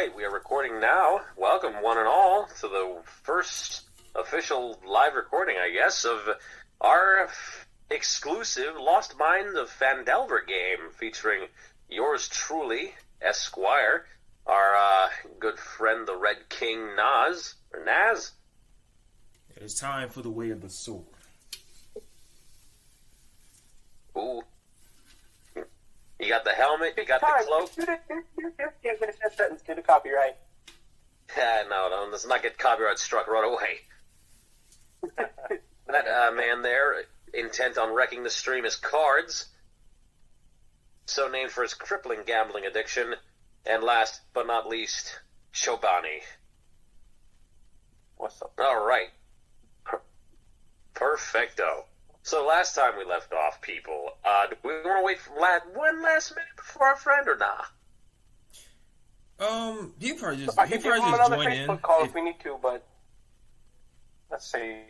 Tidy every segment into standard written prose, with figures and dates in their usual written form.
right, we are recording now. Welcome, one and all, to the first official live recording, I guess, of our exclusive Lost Minds of Phandelver game, featuring yours truly, Esquire, our good friend, the Red King Naz. It is time for the way of the sword. Ooh. You got the helmet, you got the cloak. Do the copyright. No, let's not get copyright struck right away. That man there, intent on wrecking the stream, is Cards, so named for his crippling gambling addiction. And last but not least, Chobani. What's up? All right. Perfecto. So last time we left off, people, do we want to wait for one last minute before our friend, or nah? He probably just join in. Call if we need to, but let's see.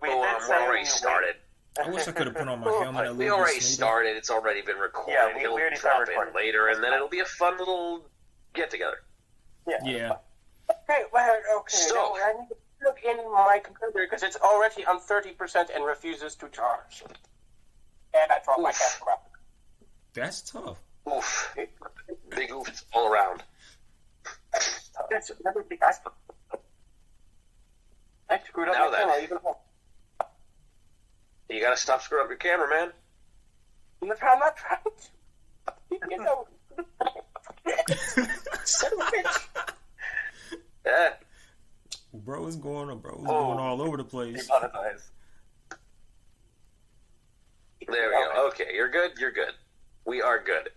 We already started. I wish I could have put on my helmet a little bit. We already smoother. started. It's already been recorded. Yeah, we It'll already drop started in later, and then it'll be a fun little get together. Yeah. Okay, well, okay. So- now I need to plug in my computer because it's already on 30% and refuses to charge. And I dropped my camera. That's tough. Oof. Big oofs all around. That's another big ice. I screwed up Now my then. camera even more. You gotta stop screwing up your camera, man. I'm not trying to. You know. Son of a bitch. Yeah. Bro is going all over the place. Apologize. There we go. Okay, you're good. We are good.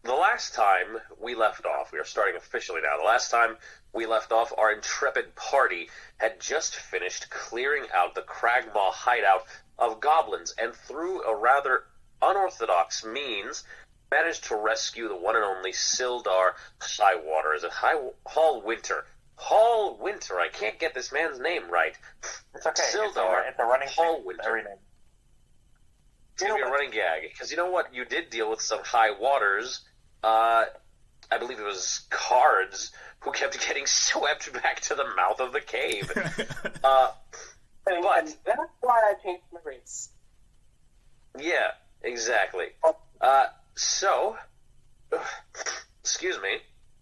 The last time we left off, we are starting officially now. The last time we left off, our intrepid party had just finished clearing out the Cragmaw hideout of goblins, and through a rather unorthodox means, managed to rescue the one and only Sildar Highwater. Is it Hallwinter? Hallwinter. I can't get this man's name right. It's okay. Sildar it's a running Hallwinter. every name. It's going to be a running gag. Because you know what? You did deal with some high waters. I believe it was Cards who kept getting swept back to the mouth of the cave. And that's why I changed my race. Yeah, exactly. So, excuse me,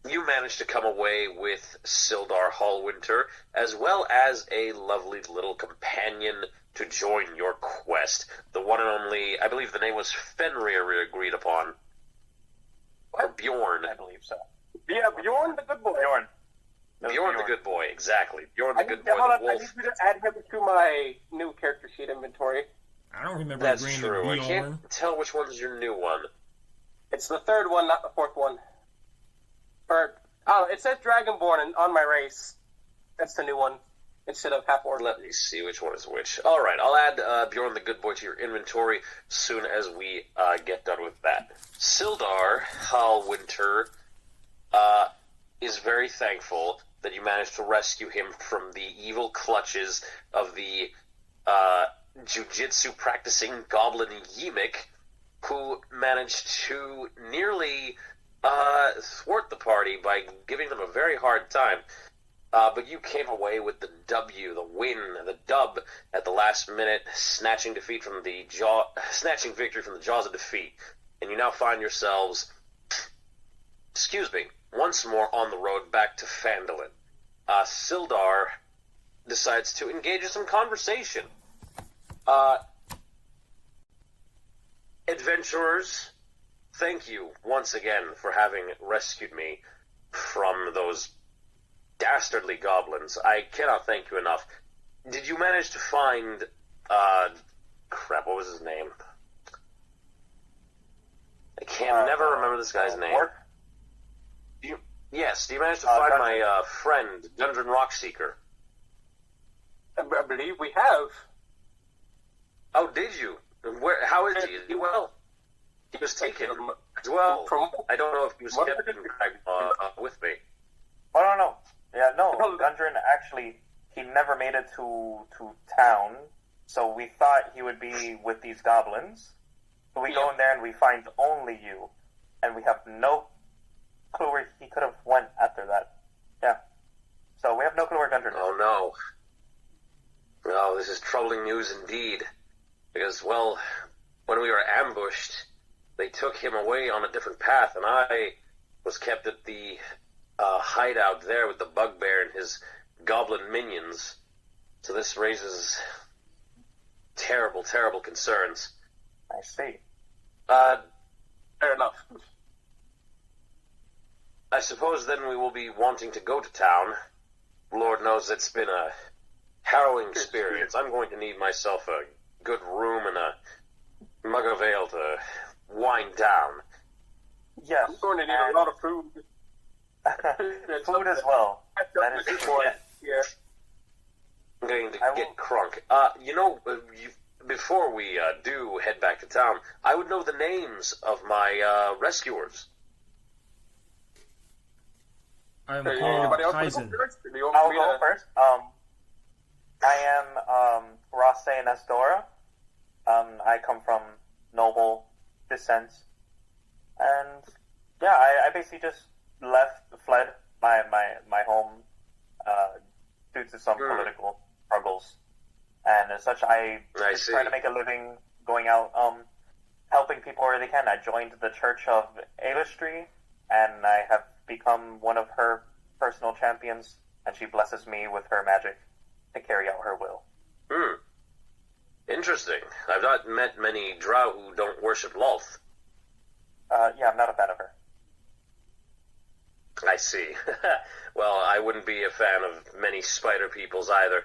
you managed to come away with Sildar Hallwinter, as well as a lovely little companion to join your quest. The one and only, I believe the name was Fenrir we agreed upon. Or Bjorn. I believe so. Yeah, Bjorn the good boy. Bjorn the good boy, exactly. Bjorn the good boy, Hold on, the I wolf. need you to add him to my new character sheet inventory. I don't remember That's agreeing true. to I be can't on. tell which one's your new one. It's the third one, not the fourth one. It says Dragonborn on my race. That's the new one, instead of half-orc. Let me see which one is which. All right, I'll add Bjorn the Good Boy to your inventory soon as we get done with that. Sildar Hallwinter is very thankful that you managed to rescue him from the evil clutches of the jiu-jitsu practicing goblin Yimik, who managed to nearly thwart the party by giving them a very hard time. But you came away with the W, the win, the dub at the last minute, snatching victory from the jaws of defeat. And you now find yourselves, once more on the road back to Phandalin. Sildar decides to engage in some conversation. Adventurers, thank you once again for having rescued me from those dastardly goblins. I cannot thank you enough. Did you manage to find, what was his name? I can't never remember this guy's name. Do you manage to find my friend, Dungeon Rockseeker? I believe we have. Oh, did you? How is he? Is he well? He was taken as well. I don't know if he was kept in with me. I don't know. Yeah, no, Gundren actually, he never made it to town, so we thought he would be with these goblins. So we go in there and we find only you, and we have no clue where he could have went after that. Yeah. So we have no clue where Gundren is. Oh no. No, this is troubling news indeed. Because, well, when we were ambushed, they took him away on a different path, and I was kept at the hideout there with the bugbear and his goblin minions. So this raises terrible, terrible concerns. I see. Fair enough. I suppose then we will be wanting to go to town. Lord knows it's been a harrowing experience. I'm going to need myself a good room and a mug of ale to wind down. Yes. I'm going to need a lot of food. Food as well. That is true. Yeah. I'm going to get crunk. Before we do head back to town, I would know the names of my rescuers. I'm Anybody else called want to Kaizen. go first? Do you want I'll me go to- first. I am Rosse Nestora. I come from noble descent, and yeah, I basically just fled my home due to some political struggles, and as such, I just see. try to make a living going out, helping people where they can. I joined the Church of Ailistry, and I have become one of her personal champions, and she blesses me with her magic to carry out her will. Interesting. I've not met many drow who don't worship Lolth. Yeah, I'm not a fan of her. I see. Well, I wouldn't be a fan of many spider peoples either.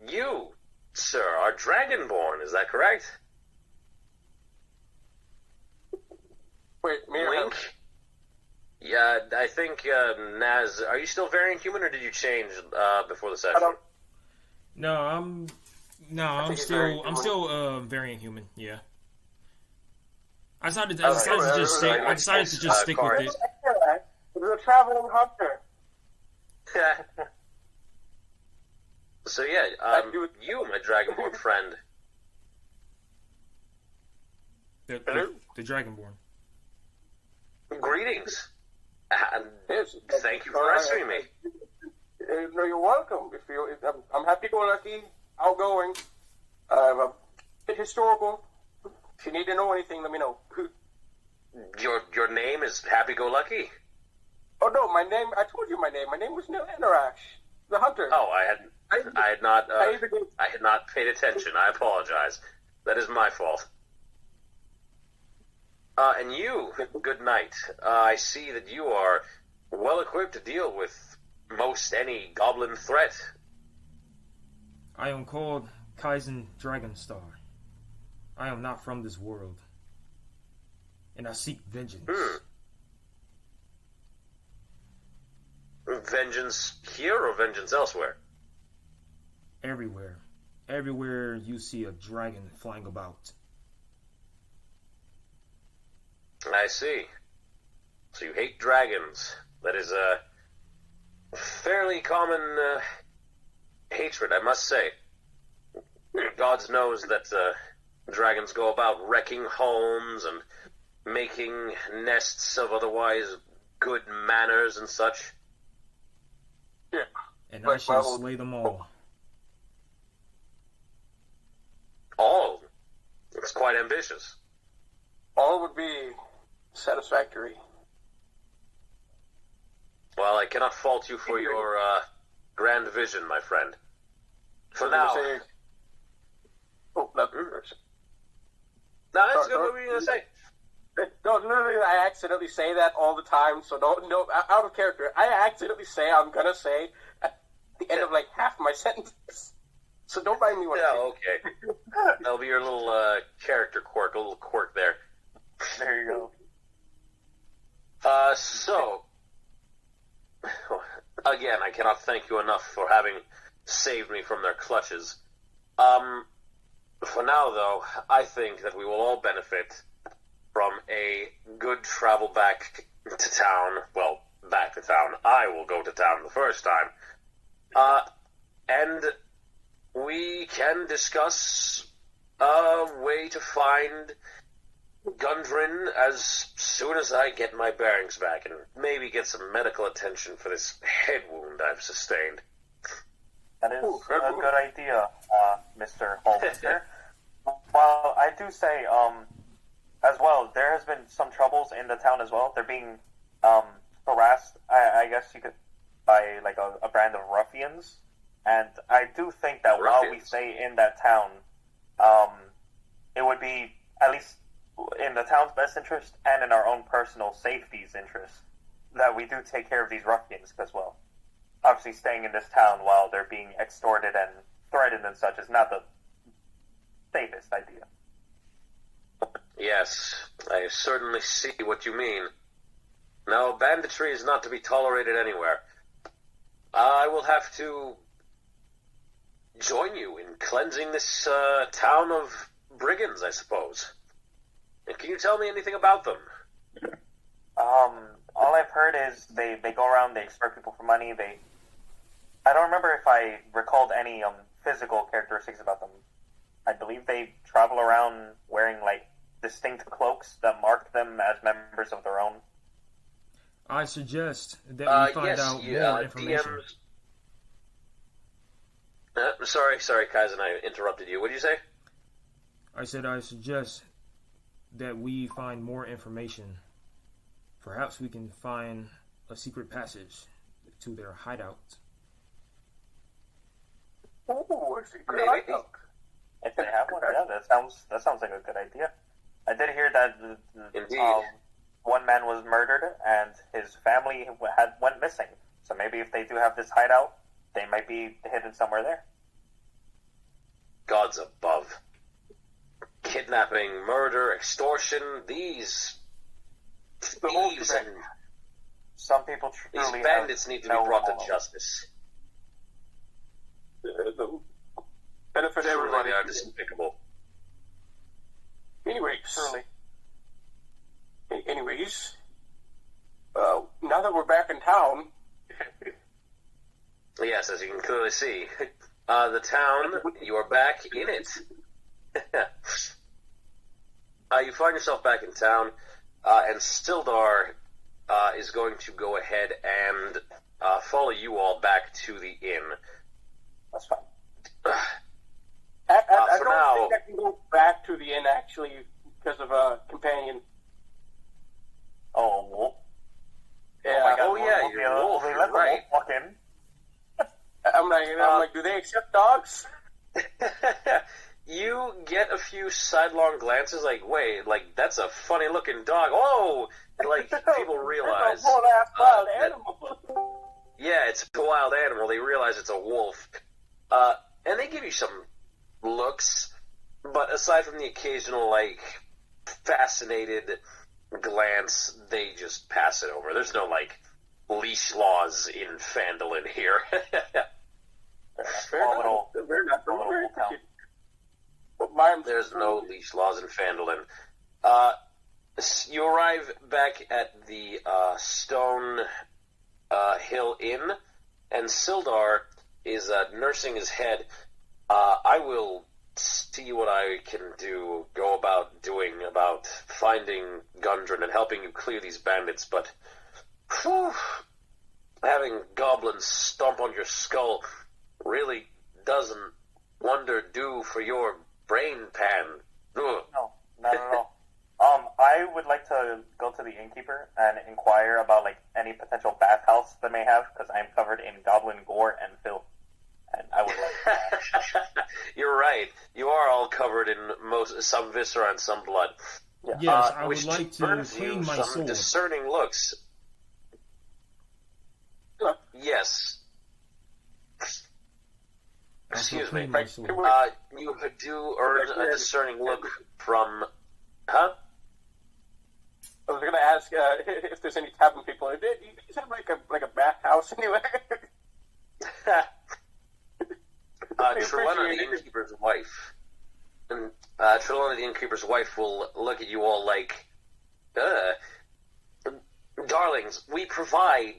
You, sir, are Dragonborn, is that correct? Wait, me or Link? him? Yeah, I think, Naz, are you still variant human, or did you change before the I session? don't. I'm think he's very still variant human. Yeah. I decided to Alright. just stick. I decided to just stick with it. It was a traveling hunter. So yeah, you, my Dragonborn friend. The Dragonborn. Greetings. And Yes. thank you for answering me. No, you're welcome. I'm happy-go-lucky, outgoing, historical. If you need to know anything, let me know. Your name is Happy-Go-Lucky? Oh no, my name. I told you my name. My name was Nerash, the hunter. Oh, I had not paid attention. I apologize. That is my fault. And you, good night. I see that you are well equipped to deal with most any goblin threat. I am called Kaizen Dragonstar. I am not from this world, and I seek vengeance. Vengeance here or vengeance elsewhere? Everywhere you see a dragon flying about. I see. So you hate dragons. That is a fairly common hatred, I must say. God knows that dragons go about wrecking homes and making nests of otherwise good manners and such. Yeah. And I shall slay them all. All? It's quite ambitious. All would be satisfactory. Well, I cannot fault you for your grand vision, my friend. For now. Oh, that. No, that's good. What were you going to say? No, literally, I accidentally say that all the time, so don't, no, out of character. I accidentally say I'm gonna say at the end of like half my sentence. So don't mind me when Yeah, okay. That'll be your little character quirk, a little quirk there. There you go. So, again, I cannot thank you enough for having saved me from their clutches. For now, though, I think that we will all benefit from a good travel back to town. Well, back to town. I will go to town the first time. And we can discuss a way to find Gundren as soon as I get my bearings back and maybe get some medical attention for this head wound I've sustained. That is a good idea, Mr. Holmester. Well, I do say, as well, there has been some troubles in the town as well. They're being harassed, I guess you could, by like a brand of ruffians. And I do think that while we stay in that town, it would be at least in the town's best interest and in our own personal safety's interest that we do take care of these ruffians, because, well, obviously staying in this town while they're being extorted and threatened and such is not the safest idea. Yes, I certainly see what you mean. No, banditry is not to be tolerated anywhere. I will have to join you in cleansing this town of brigands, I suppose. And can you tell me anything about them? All I've heard is they go around, they extort people for money, I don't remember if I recalled any physical characteristics about them. I believe they travel around wearing, like, distinct cloaks that mark them as members of their own. I suggest that we find out more information. Sorry, Kaizen, I interrupted you. What did you say? I said I suggest that we find more information. Perhaps we can find a secret passage to their hideout. Oh, a secret Maybe. hideout. If they have one, yeah, that sounds like a good idea. I did hear that one man was murdered and his family went missing. So maybe if they do have this hideout, they might be hidden somewhere there. Gods above. Kidnapping, murder, extortion, these thieves and some people these truly bandits need to be brought to justice. Benefit everybody. They are despicable. Anyways, now that we're back in town, Yes, as you can clearly see. The town, you are back in it. You find yourself back in town, and Sildar is going to go ahead and follow you all back to the inn. That's fine. I For don't now- think I can go back to the inn, actually, because of a companion. Oh, wolf. Yeah. my God, Oh, yeah, you're a wolf, Let you're the right. wolf walk in. I'm like, do they accept dogs? You get a few sidelong glances, like, wait, like, that's a funny-looking dog. Oh! And, like, people realize... It's a whole-ass wild that- animal. Yeah, it's a wild animal. They realize it's a wolf. And they give you some looks, but aside from the occasional, like, fascinated glance, they just pass it over. There's no, like, leash laws in Phandelver here. Fair enough. Fair enough. a little town. There's no leash laws in Phandelver. You arrive back at the Stone Hill Inn, and Sildar is nursing his head. I will see what I can go about finding Gundren and helping you clear these bandits, but having goblins stomp on your skull really doesn't do for your brain pan. Ugh. No, not at all. I would like to go to the innkeeper and inquire about like any potential bathhouse they may have, because I'm covered in goblin gore and filth, and I would like. You're right. You are all covered in some viscera and some blood. Yeah. Yes, I which would like to burns you clean my some soul. discerning looks. Yes. Excuse me. Clean my soul. You do earn a discerning look from... Huh? I was going to ask if there's any tavern people. Do you guys have like a bathhouse anywhere? Trelawney, the innkeeper's wife. And Trelawney, the innkeeper's wife, will look at you all like, darlings, we provide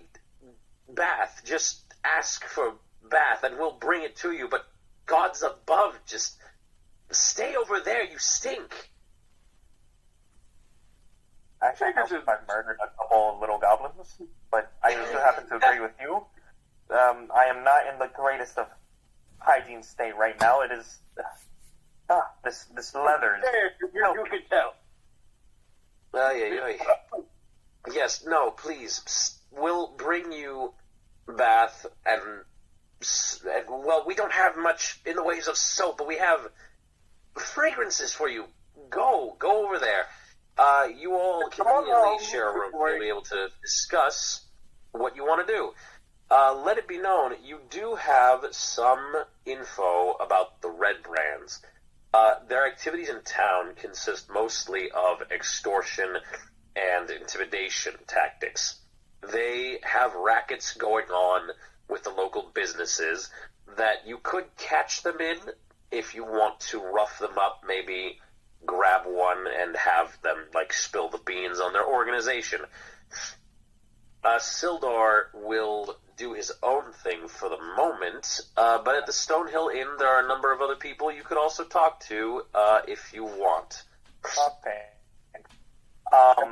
bath. Just ask for bath and we'll bring it to you. But gods above, just stay over there. You stink. Actually, I've murdered a couple little goblins, but I do happen to agree with you. I am not in the greatest of hygiene state right now. It is this leather. You can tell. Yes, no, please. We'll bring you bath and well, we don't have much in the ways of soap, but we have fragrances for you. Go over there. You all conveniently share a room. You'll be able to discuss what you want to do. Let it be known, you do have some info about the Redbrands. Their activities in town consist mostly of extortion and intimidation tactics. They have rackets going on with the local businesses that you could catch them in if you want to rough them up, maybe grab one and have them, spill the beans on their organization. Sildar will do his own thing for the moment, but at the Stonehill Inn there are a number of other people you could also talk to if you want. Okay.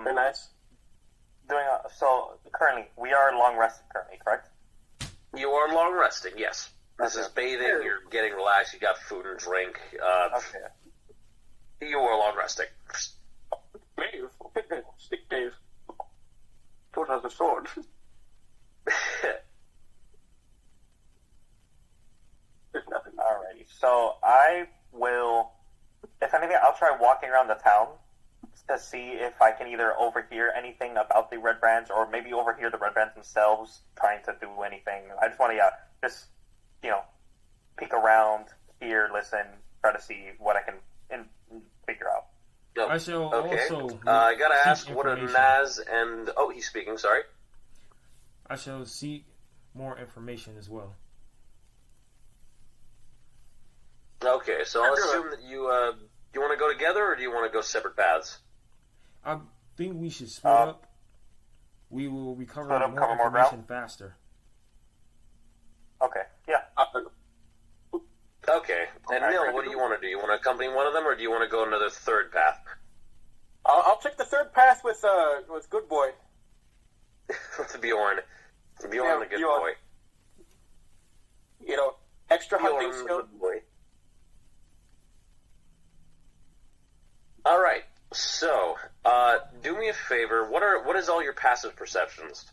Very nice. So currently, we are long rested currently, correct? You are long resting, yes. This is bathing, you're getting relaxed, you got food and drink. Okay. You are long resting. Dave. Stick Dave. Put has a sword. There's nothing. Alrighty. So I will, if anything, I'll try walking around the town to see if I can either overhear anything about the Redbrands or maybe overhear the Redbrands themselves trying to do anything. I just want to, just, peek around, hear, listen, try to see what I can figure out. No. I shall also. I gotta ask, seek what are information. Naz and... Oh, he's speaking, sorry. I shall seek more information as well. Okay, so I'll assume that you want to go together, or do you want to go separate paths? I think we should split up. We will recover Split up, more cover more information ground? faster. Okay, yeah. Okay, and Nil, what do you want to do? You want to accompany one of them, or do you want to go another third path? I'll take the third path with Good Boy. With Bjorn. Bjorn the good Bjorn. boy. Extra Bjorn hunting the skill. good boy. Alright, so, do me a favor, what is all your passive perceptions?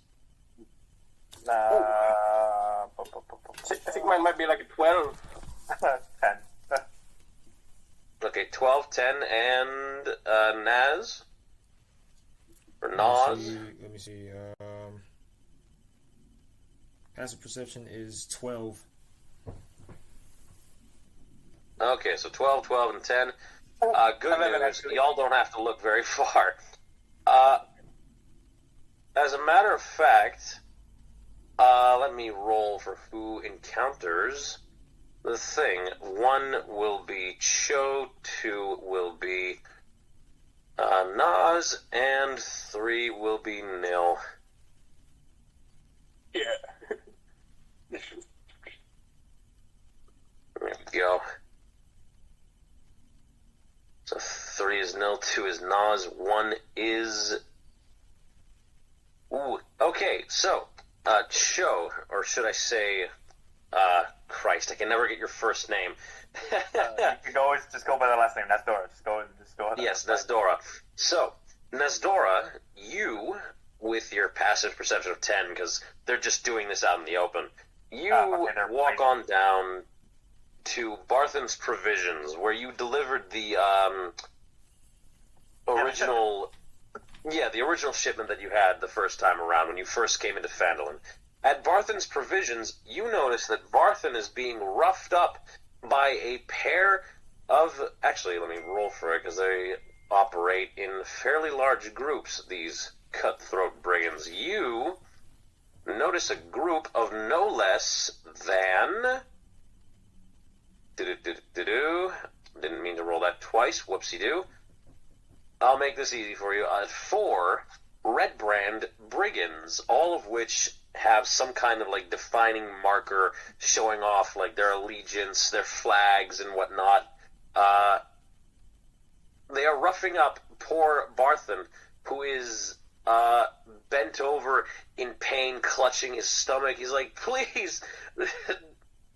I think mine might be like a 12. 10. Okay, 12, 10, and Naz? Or Naz? Let me see. Passive perception is 12. Okay, so 12, 12, and 10. Good news, y'all don't have to look very far. As a matter of fact, let me roll for who encounters the thing. 1 will be Cho, 2 will be Naz, and 3 will be Nil. Yeah. There we go. So 3 is Nil, 2 is Naz, 1 is... Ooh, okay, so, Cho, or should I say, Christ, I can never get your first name. You can always just go by the last name. Nasdora. Just go ahead. Yes, Nasdora. So, Nasdora, you, with your passive perception of 10, because they're just doing this out in the open, you walk on down to Barthen's Provisions, where you delivered the original... Yeah, the original shipment that you had the first time around when you first came into Phandelver. At Barthen's Provisions, you notice that Barthen is being roughed up by a pair of... Actually, let me roll for it, because they operate in fairly large groups, these cutthroat brigands. You notice a group of no less than... Didn't mean to roll that twice. Whoopsie-doo. I'll make this easy for you. 4 Redbrand brigands, all of which have some kind of defining marker showing off their allegiance, their flags, and whatnot. They are roughing up poor Barthen, who is bent over in pain, clutching his stomach. He's like, please!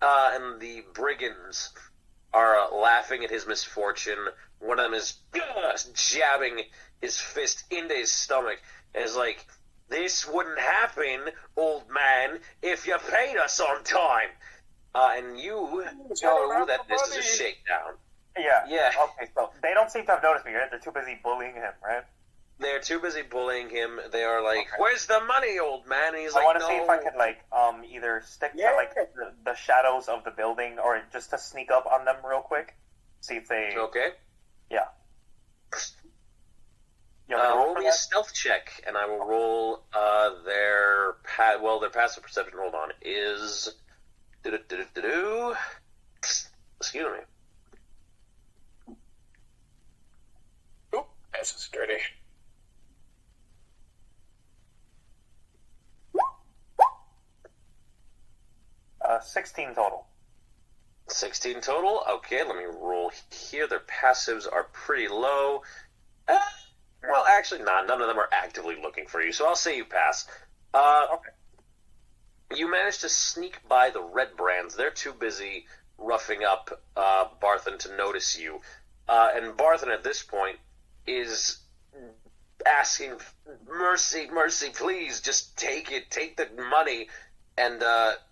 And the brigands are laughing at his misfortune. One of them is jabbing his fist into his stomach and is like, this wouldn't happen, old man, if you paid us on time. And you know that this is a shakedown. Yeah. Yeah. Okay, so they don't seem to have noticed me, right? They're too busy bullying him, right? They're too busy bullying him. They are like, where's the money, old man? And he's like, I want to no. see if I could, like, either stick to, like, the shadows of the building or just to sneak up on them real quick. See if they... Okay. Yeah. You want me to Roll me a stealth check, and I will roll their passive perception, hold on, is... Excuse me. Oop, this is dirty. 16 total. 16 total? Okay, let me roll here. Their passives are pretty low. Well, actually, none of them are actively looking for you, so I'll say you pass. Okay. You managed to sneak by the Redbrands. They're too busy roughing up Barthen to notice you. And Barthen, at this point, is asking, mercy, please, just take it, take the money. And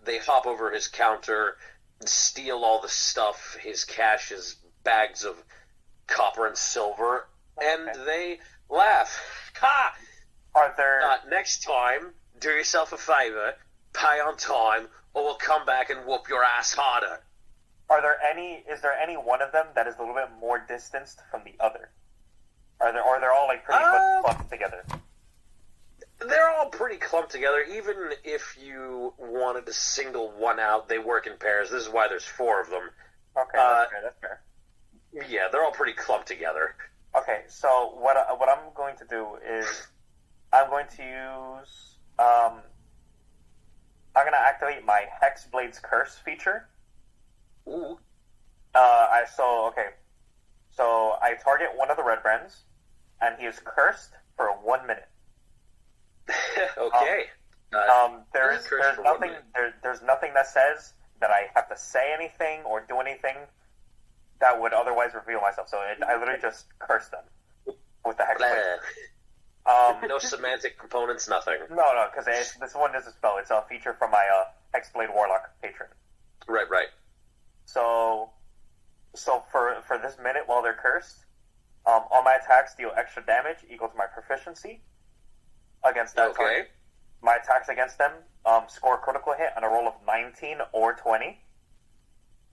they hop over his counter, steal all the stuff, his cash, his bags of copper and silver, and they laugh. Ha! Are there... Next time, do yourself a favor, pay on time, or we'll come back and whoop your ass harder. Is there any one of them that is a little bit more distanced from the other? Or they're all, like, pretty much clumped together? They're all pretty clumped together. Even if you wanted to single one out, they work in pairs. This is why there's 4 of them. Okay, that's fair. Yeah, they're all pretty clumped together. Okay, so what I'm going to do is I'm going to use I'm going to activate my Hexblade's Curse feature. Ooh. So I target one of the Redbrands, and he is cursed for 1 minute. Okay. There's nothing that says that I have to say anything or do anything that would otherwise reveal myself. So I literally just curse them with the Hexblade. No semantic components, nothing. No, because this one is a spell. It's a feature from my Hexblade Warlock patron. Right. So for this minute while they're cursed, all my attacks deal extra damage equal to my proficiency against that target. My attacks against them score a critical hit on a roll of 19 or 20.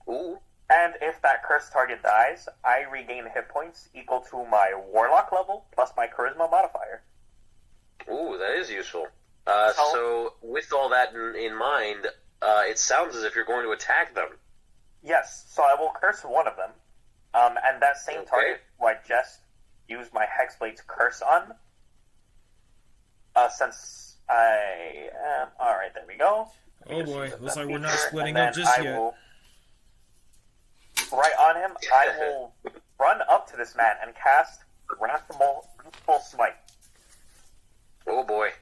Ooh. And if that cursed target dies, I regain hit points equal to my Warlock level plus my Charisma modifier. Ooh, that is useful. So with all that in mind, it sounds as if you're going to attack them. Yes, so I will curse one of them. And that same target who I just used my Hexblade's Curse on, since I am... Alright, there we go. Oh boy, looks like we're not splitting up just yet. Right on him, I will run up to this man and cast Wrathful Smite. Oh boy.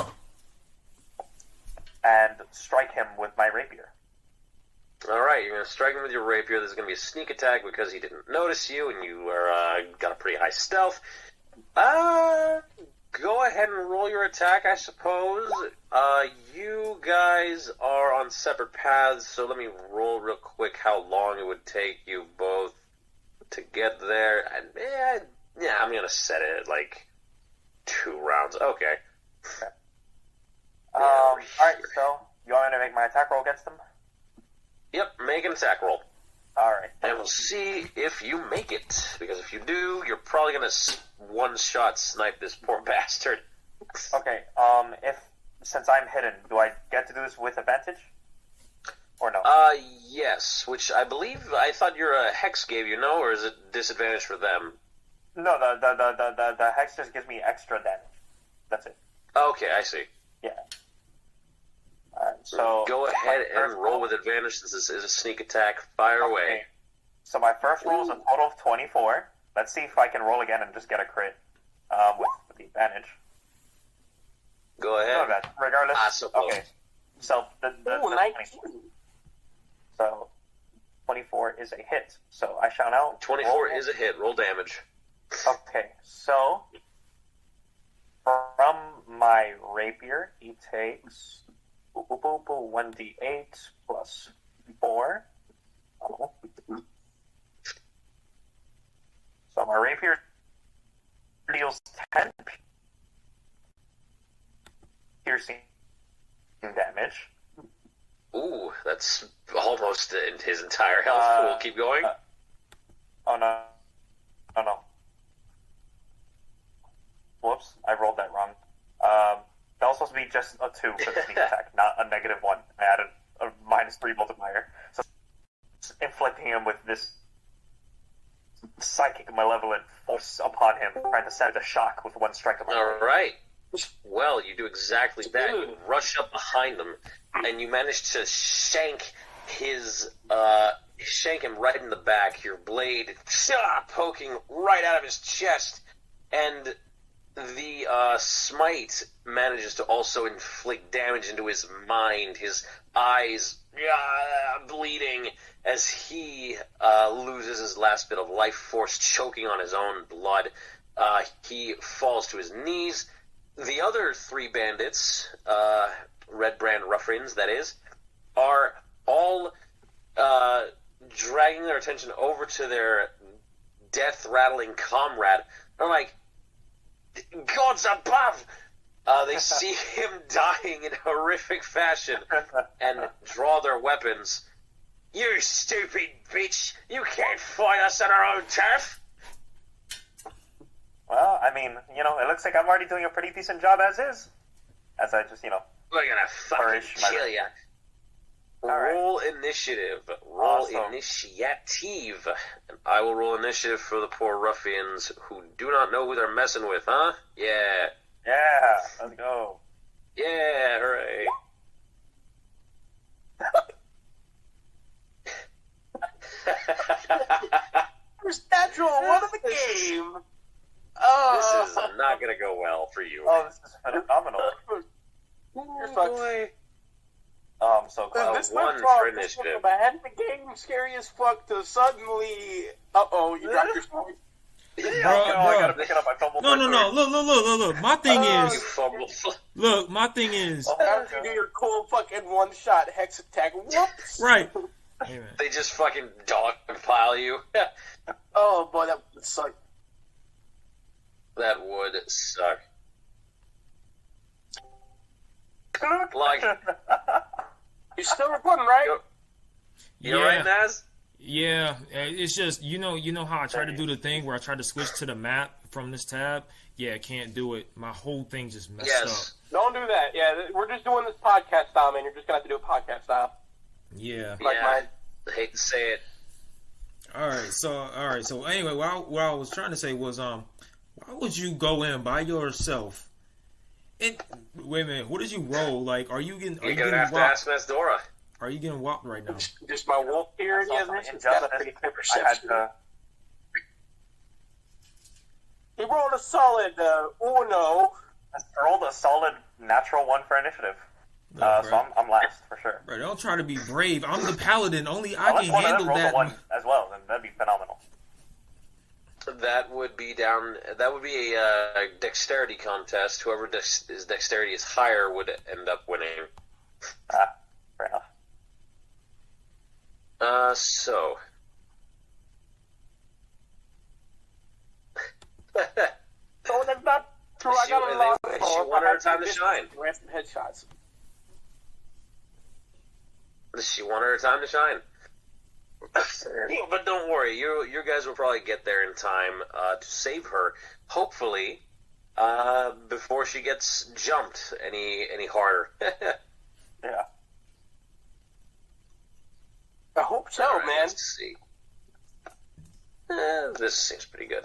And strike him with my rapier. Alright, you're going to strike him with your rapier. This is going to be a sneak attack because he didn't notice you and you are got a pretty high stealth. Go ahead and roll your attack, I suppose. You guys are on separate paths, so let me roll real quick how long it would take you both to get there. And, yeah, I'm going to set it at, like, 2 rounds. Okay. Alright, so you want me to make my attack roll against him? Yep, make an attack roll. Alright. And we'll see if you make it. Because if you do, you're probably going to one-shot snipe this poor bastard. Okay, since I'm hidden, do I get to do this with advantage? Or no? Yes, which I thought your hex gave you, no? Or is it disadvantage for them? No, the hex just gives me extra damage. That's it. Okay, I see. Yeah. Alright, so... Go ahead and roll with advantage since this is a sneak attack. Fire away. So my first roll is a total of 24. Let's see if I can roll again and just get a crit with the advantage. Go ahead. Not bad. Regardless. I suppose. Okay. So the Ooh, 19. So 24 is a hit. So I shout out. 24 is a hit. Roll damage. Okay, so from my rapier, he takes 1d8 plus 4. Oh. So my rapier deals 10 piercing damage. Ooh, that's almost his entire health pool. Keep going. Oh no. Oh no. Whoops, I rolled that wrong. That was supposed to be just a 2 for the sneak attack, not a -1. I added a -3 multiplier. So inflicting him with this psychic malevolent force upon him, trying to set the shock with one strike of my All right. Well, you do exactly that. You rush up behind them, and you manage to shank him right in the back. Your blade poking right out of his chest, and the smite manages to also inflict damage into his mind. His eyes bleeding as he loses his last bit of life force, choking on his own blood. He falls to his knees. The other 3 bandits, Redbrand ruffians, that is, are all dragging their attention over to their death-rattling comrade. They're like, gods above! They see him dying in horrific fashion and draw their weapons. You stupid bitch! You can't fight us on our own turf! Well, I mean, it looks like I'm already doing a pretty decent job as is. As I just, We're gonna fucking kill ya. Right. Roll initiative. Roll Awesome. initiative. And I will roll initiative for the poor ruffians who do not know who they're messing with, huh? Yeah. Yeah, let's go. Yeah, hooray. First natural one of the game. This is not gonna go well for you. Oh, this is phenomenal. You're fucked. I'm so glad. This one went for from initiative. bad the game, scary as fuck, to suddenly, you dropped your phone. I gotta pick it up. I fumbled. No. Look. My thing You is, fumble. look. My thing is, After you do your cool fucking one-shot hex attack, whoops. right. Hey, man. They just fucking dogpile you. Oh boy, that would suck. That would suck. Like, You're still recording, right? you right, Naz? Yeah, it's just you know how I tried to do the thing where I tried to switch to the map from this tab. Yeah, I can't do it. My whole thing just messed Yes. up. Don't do that. Yeah, we're just doing this podcast style, man. You're just gonna have to do it podcast style. Yeah. Like Yeah. mine. I hate to say it. All right. So anyway, what I was trying to say was why would you go in by yourself? And wait a minute, what did you roll? Like, are you getting? Are You're you gonna getting have to whopped? ask Mesdora. Are you getting whopped right now? Just my wolf here and In he's got a justice, pretty clear I had perception. to. He rolled a solid Uno. I rolled a solid natural 1 for initiative. Look, So bro. I'm last for sure. Bro, don't try to be brave. I'm the paladin. Only I Unless can one of them handle rolls a that. 1 as well, then that'd be phenomenal. That would be a dexterity contest. Whoever his dexterity is higher would end up winning. Fair enough. So. So that's not true. I got a lot She wanted her time to shine. Rest of headshots. She wanted her time to shine. But don't worry, you guys will probably get there in time to save her. Hopefully, before she gets jumped any harder. Yeah. I hope so, All right, man. Let's see. This seems pretty good.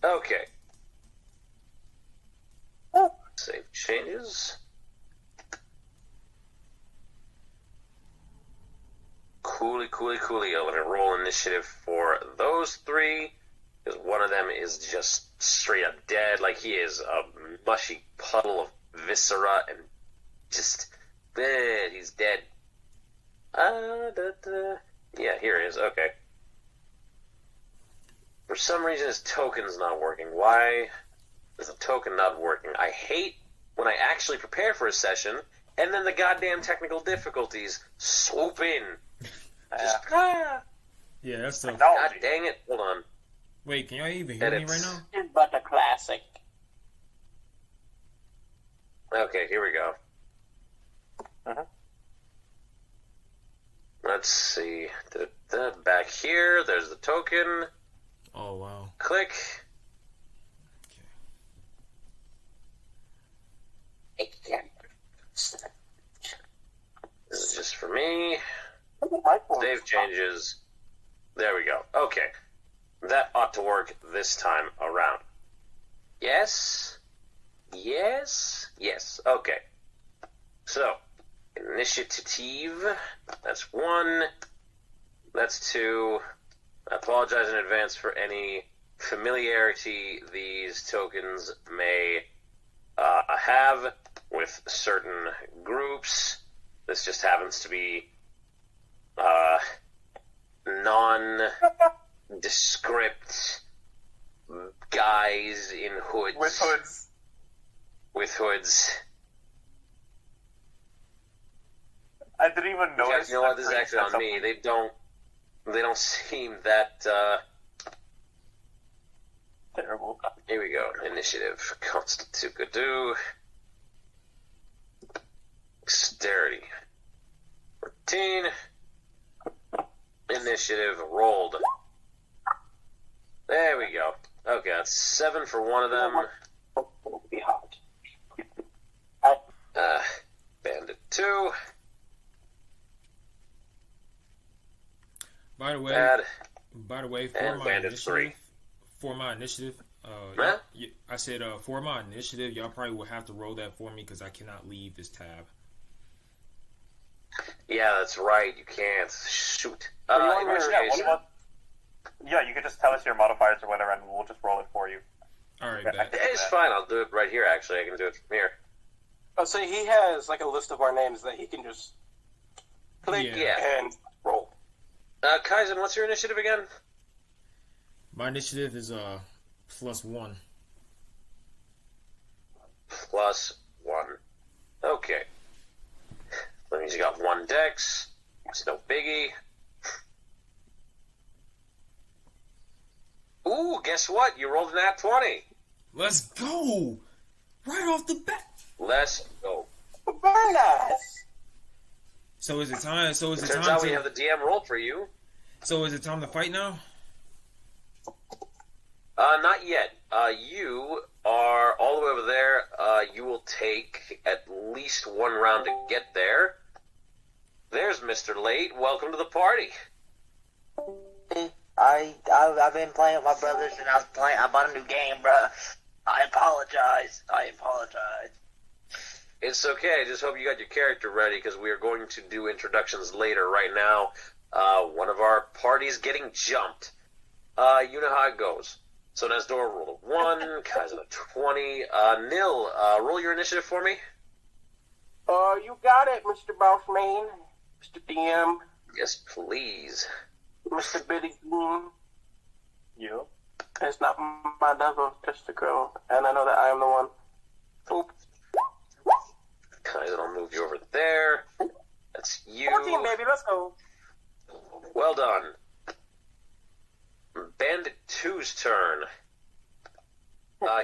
Okay. Save changes. Coolly. I'm gonna roll initiative for those 3, because one of them is just straight up dead. Like, he is a mushy puddle of viscera and just, he's dead. Yeah, here he is. Okay. For some reason, his token's not working. Why is the token not working? I hate when I actually prepare for a session, and then the goddamn technical difficulties swoop in. Yeah, that's the. God dang it. Hold on. Wait, can y'all even hear me right now? It's but a classic. Okay, here we go. Uh-huh. Let's see. Back here, there's the token. Oh, wow. Click. This is just for me. Save changes. There we go. Okay. That ought to work this time around. Yes? Yes? Yes. Okay. So, initiative. That's 1. That's 2. I apologize in advance for any familiarity these tokens may have with certain groups. This just happens to be nondescript guys in hoods. With hoods. I didn't even notice. You know what? This is actually on me. They don't seem that terrible. Here we go. Initiative. Constitute. Dexterity. 14. Initiative rolled. There we go. Okay, that's 7 for one of them. Be hot. Bandit 2. By the way, Bad. For my initiative, Huh? I said for my initiative, y'all probably will have to roll that for me because I cannot leave this tab. Yeah, that's right. You can't. Shoot. You could just tell us your modifiers or whatever, and we'll just roll it for you. All right, Yeah, bet. It's fine. I'll do it right here, actually. I can do it from here. Oh, so he has like a list of our names that he can just click Yeah. and roll. Kaizen, what's your initiative again? My initiative is +1. +1. Okay. That means you got 1 dex. It's no biggie. Ooh, guess what? You rolled an nat 20. Let's go! Right off the bat. Let's go. Very nice. So is it time? Turns out we have the DM roll for you. So is it time to fight now? Not yet. You are all the way over there. You will take at least 1 round to get there. There's Mr. Late. Welcome to the party. I've been playing with my brothers, and I bought a new game, bruh. I apologize. It's okay. I just hope you got your character ready, because we are going to do introductions later. Right now, one of our parties getting jumped. You know how it goes. So Nasdor rolled a 1, Kaizen a 20. Nil, roll your initiative for me. You got it, Mr. Bossman, Mr. DM, Yes, please. Mr. Biddy Bean. You? It's not my devil, just the girl, and I know that I am the one. Oop. Kaizen, I'll move you over there. That's you. 14, baby, let's go. Well done. Bandit 2's turn.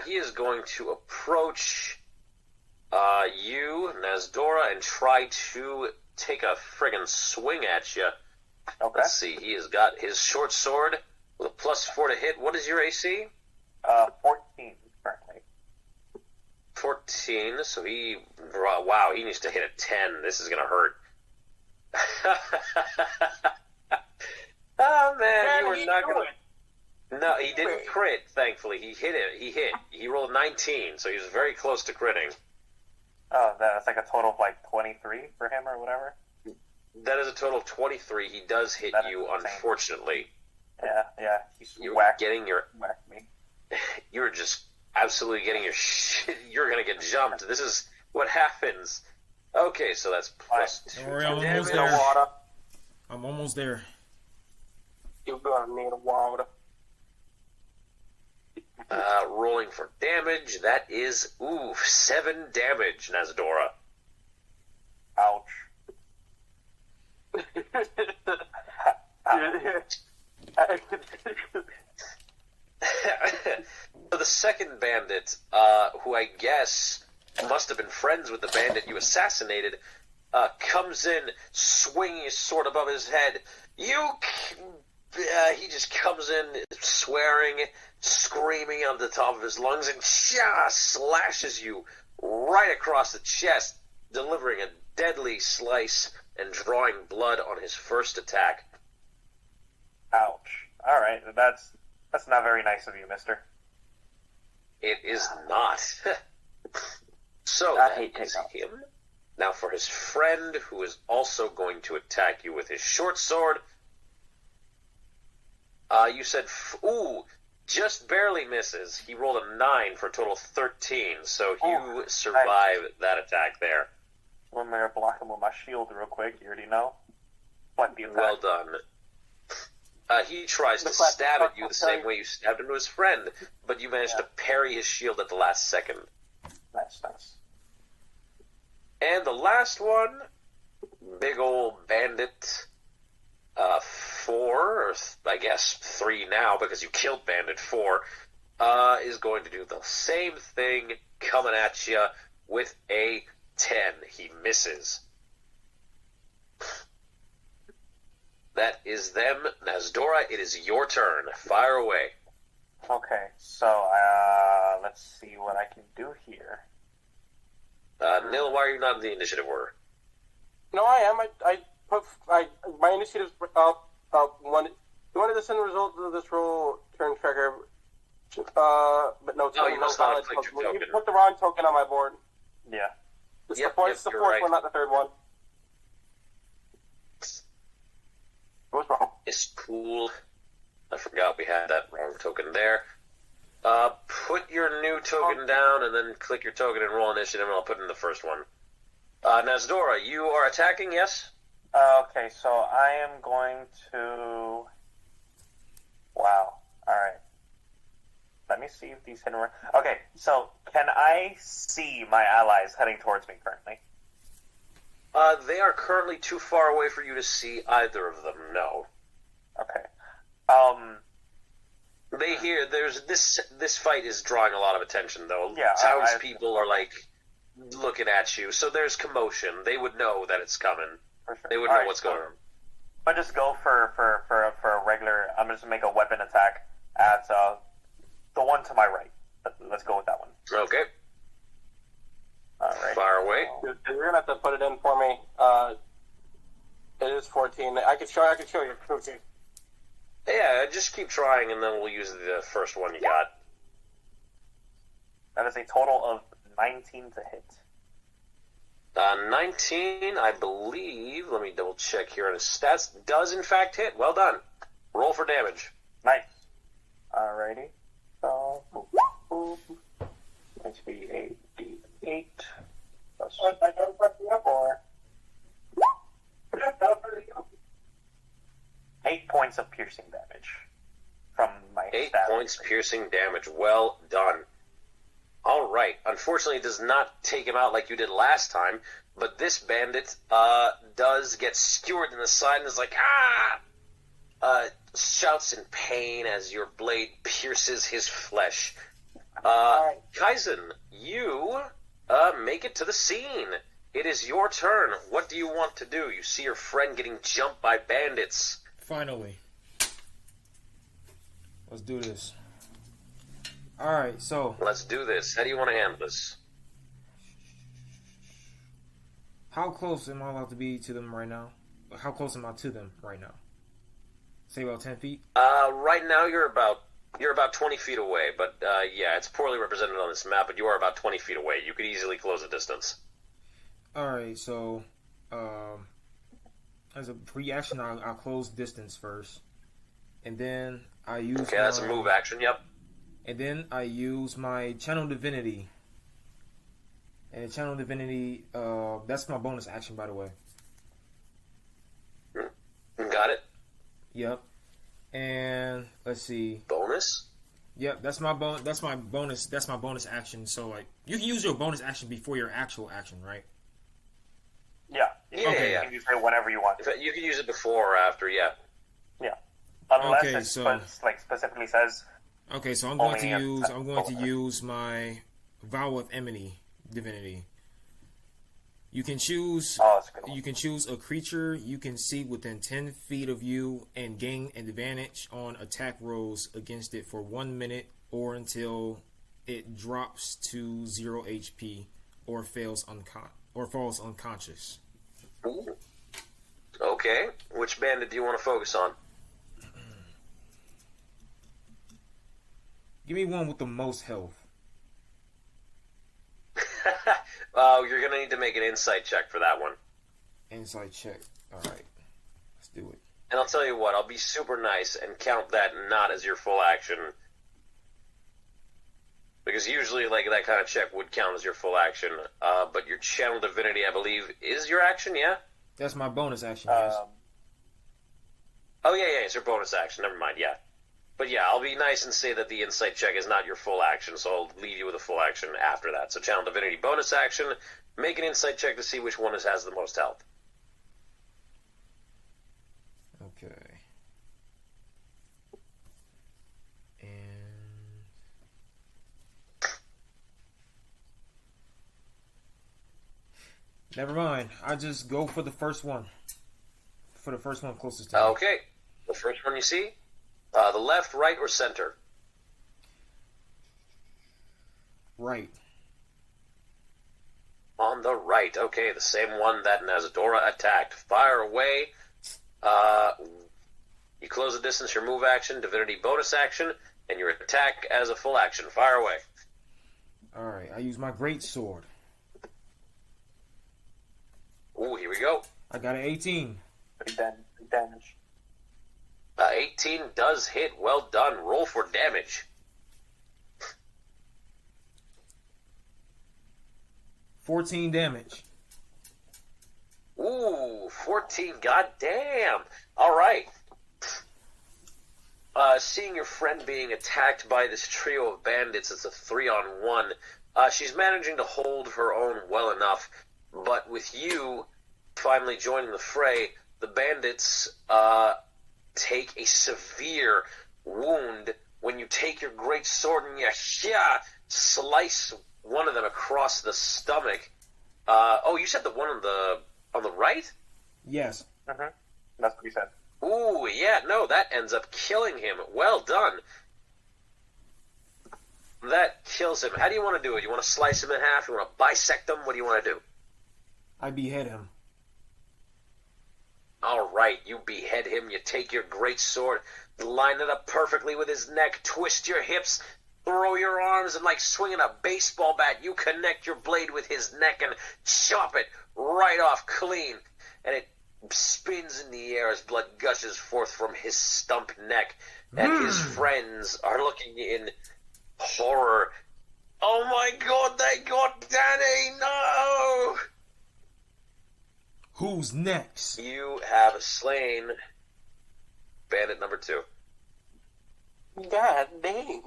He is going to approach you, Nasdora, and try to take a friggin' swing at you. Okay. Let's see, he has got his short sword with a +4 to hit. What is your AC? 14 currently. 14, so he... Wow, he needs to hit a 10. This is gonna hurt. Oh, man, you were not gonna... No, he didn't crit, thankfully. He hit it. He rolled 19, so he was very close to critting. Oh, that's like a total of like 23 for him or whatever? That is a total of 23. He does hit That is you, insane. unfortunately. Yeah. He's You're whacked getting me. You're just absolutely getting your shit. You're gonna get jumped. This is What happens? Okay, so that's plus Don't 2 worry, I'm damage. almost there. Water. I'm almost there. You're gonna need water. Rolling for damage. That is 7 damage, Nazadora. Ouch. So the second bandit, who I guess must have been friends with the bandit you assassinated, comes in, swinging his sword above his head. He just comes in, swearing, screaming on the top of his lungs, and slashes you right across the chest, delivering a deadly slice and drawing blood on his first attack. Ouch. Alright, that's not very nice of you, mister. It is not. So I that hate is takeout. him. Now for his friend, who is also going to attack you with his short sword. You said, just barely misses. He rolled a 9 for a total of 13, so you survive that attack there. Let me block him with my shield real quick. You already know. Like the attack. Well done. He tries to stab at you the same way you stabbed him to his friend, but you managed to parry his shield at the last second. Nice. And the last one, big old bandit 4, or I guess 3 now because you killed bandit 4, is going to do the same thing, coming at you with a 10. He misses. That is them. Nazdora, it is your turn. Fire away. Okay, so let's see what I can do here. Nil, why are you not in the initiative order? No, I am. My initiative's up. One. You wanted to send the result of this roll turn trigger. But no, you must not have clicked your You token. put the wrong token on my board. Yeah. It's Yep, the fourth, yep, it's the you're fourth right. one, not the third one. What's wrong? It's cool. I forgot we had that wrong token there. Put your new token down and then click your token and roll initiative, and I'll put in the first one. Nazdora, you are attacking, yes? Okay, so I am going to... Wow. Alright. Let me see if these hit... Okay, so can I see my allies heading towards me currently? They are currently too far away for you to see either of them, no. Okay. They hear there's this fight is drawing a lot of attention though. Yeah, Townspeople are like looking at you, so there's commotion. They would know that it's coming. For sure. They would know what's going on. I just go for a regular. I'm just gonna make a weapon attack at the one to my right. Let's go with that one. Okay, All right. fire away. You're gonna have to put it in for me. It is 14. I could show you. Okay. Yeah, just keep trying, and then we'll use the first one you got. That is a total of 19 to hit. 19, I believe. Let me double check here on his stats. Does in fact hit. Well done. Roll for damage. Nice. Alrighty. So, let's be 8d8 plus 4. 8 points of piercing damage from my 8 stab. points piercing damage. Well done. All right. Unfortunately, it does not take him out like you did last time, but this bandit does get skewered in the side and is like, shouts in pain as your blade pierces his flesh. Kaizen, you make it to the scene. It is your turn. What do you want to do? You see your friend getting jumped by bandits. Finally. Let's do this. Alright, so Let's do this. How do you want to handle this? how close am I allowed to be to them right now? How close am I to them right now? Say about 10 feet? Right now you're about 20 feet away, but yeah, it's poorly represented on this map, but you are about 20 feet away. You could easily close the distance. Alright, so as a reaction, I'll close distance first. And then I use Okay, that's a move action, yep. And then I use my channel divinity. And channel divinity. That's my bonus action, by the way. Got it. Yep. And let's see. Bonus. Yep, that's my bonus. That's my bonus action. So like, you can use your bonus action before your actual action, right? Yeah. Yeah, Okay. yeah. You can use it whenever you want. You can use it before or after. Yeah. Yeah. Unless Okay, it so- specifically says. Okay, so I'm going to Only use. a- I'm going to use my vow of enmity divinity. You can choose. Oh, that's a good one. You can choose a creature you can see within 10 feet of you and gain an advantage on attack rolls against it for 1 minute or until it drops to 0 HP or falls unconscious. Ooh. Okay. Which bandit do you want to focus on? Give me one with the most health. You're gonna need to make an insight check for that one. Insight check. All right, let's do it. And I'll tell you what, I'll be super nice and count that not as your full action. Because usually, like, that kind of check would count as your full action. But your channel divinity, I believe, is your action, yeah? That's my bonus action. Yes. Oh, yeah, it's your bonus action. Never mind, yeah. But yeah, I'll be nice and say that the insight check is not your full action, so I'll leave you with a full action after that. So channel divinity bonus action, make an insight check to see which one has the most health. Okay. And never mind. I just go for the first one. For the first one closest to me. Okay, the first one you see? The left, right, or center? Right. On the right. Okay, the same one that Nazadora attacked. Fire away. You close the distance, your move action, divinity bonus action, and your attack as a full action. Fire away. Alright, I use my great sword. Ooh, here we go. I got an 18. Pretty damage. 18 does hit. Well done. Roll for damage. 14 damage. Ooh, 14. Goddamn. All right. Seeing your friend being attacked by this trio of bandits, it's a 3-on-1. She's managing to hold her own well enough, but with you finally joining the fray, the bandits take a severe wound when you take your great sword and you slice one of them across the stomach. You said the one on the right? Yes. Mm-hmm. That's what he said. Ooh, yeah, no, that ends up killing him. Well done. That kills him. How do you want to do it? You want to slice him in half? You want to bisect him? What do you want to do? I behead him. All right, you behead him. You take your great sword, line it up perfectly with his neck, twist your hips, throw your arms, and like swinging a baseball bat, you connect your blade with his neck and chop it right off clean. And it spins in the air as blood gushes forth from his stump neck. And his friends are looking in horror. Oh my god, they got Danny! No! Who's next? You have slain bandit number 2. God dang.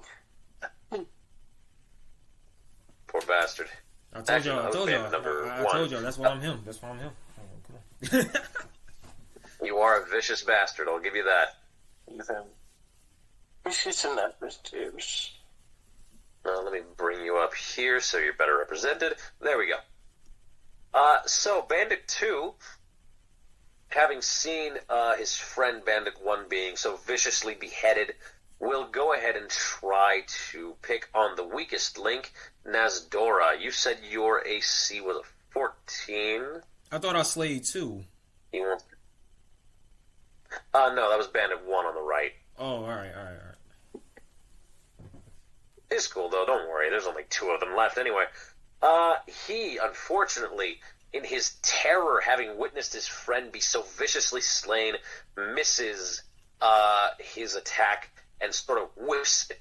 Poor bastard. I told Actually, y'all. I that was told bandit y'all. number I 1. told y'all. That's why I'm him. That's why I'm him. Oh, come on. You are a vicious bastard, I'll give you that. He's him. She's in that mysterious. Let me bring you up here so you're better represented. There we go. So Bandit 2, having seen his friend Bandit 1 being so viciously beheaded, will go ahead and try to pick on the weakest link, Nazdora. You said your AC was a 14. I thought I slayed 2. He wants... no, that was Bandit 1 on the right. Oh, all right. It's cool, though. Don't worry. There's only 2 of them left anyway. He, unfortunately, in his terror, having witnessed his friend be so viciously slain, misses his attack and sort of whips it,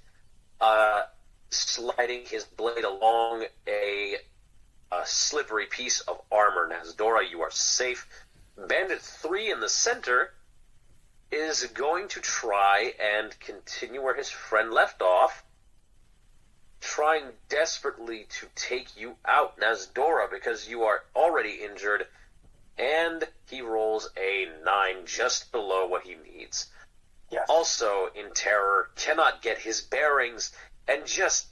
sliding his blade along a a slippery piece of armor. Nazdora, you are safe. Bandit 3 in the center is going to try and continue where his friend left off, trying desperately to take you out, Nazdora, because you are already injured, and he rolls a 9, just below what he needs. Yes. Also, in terror, cannot get his bearings, and just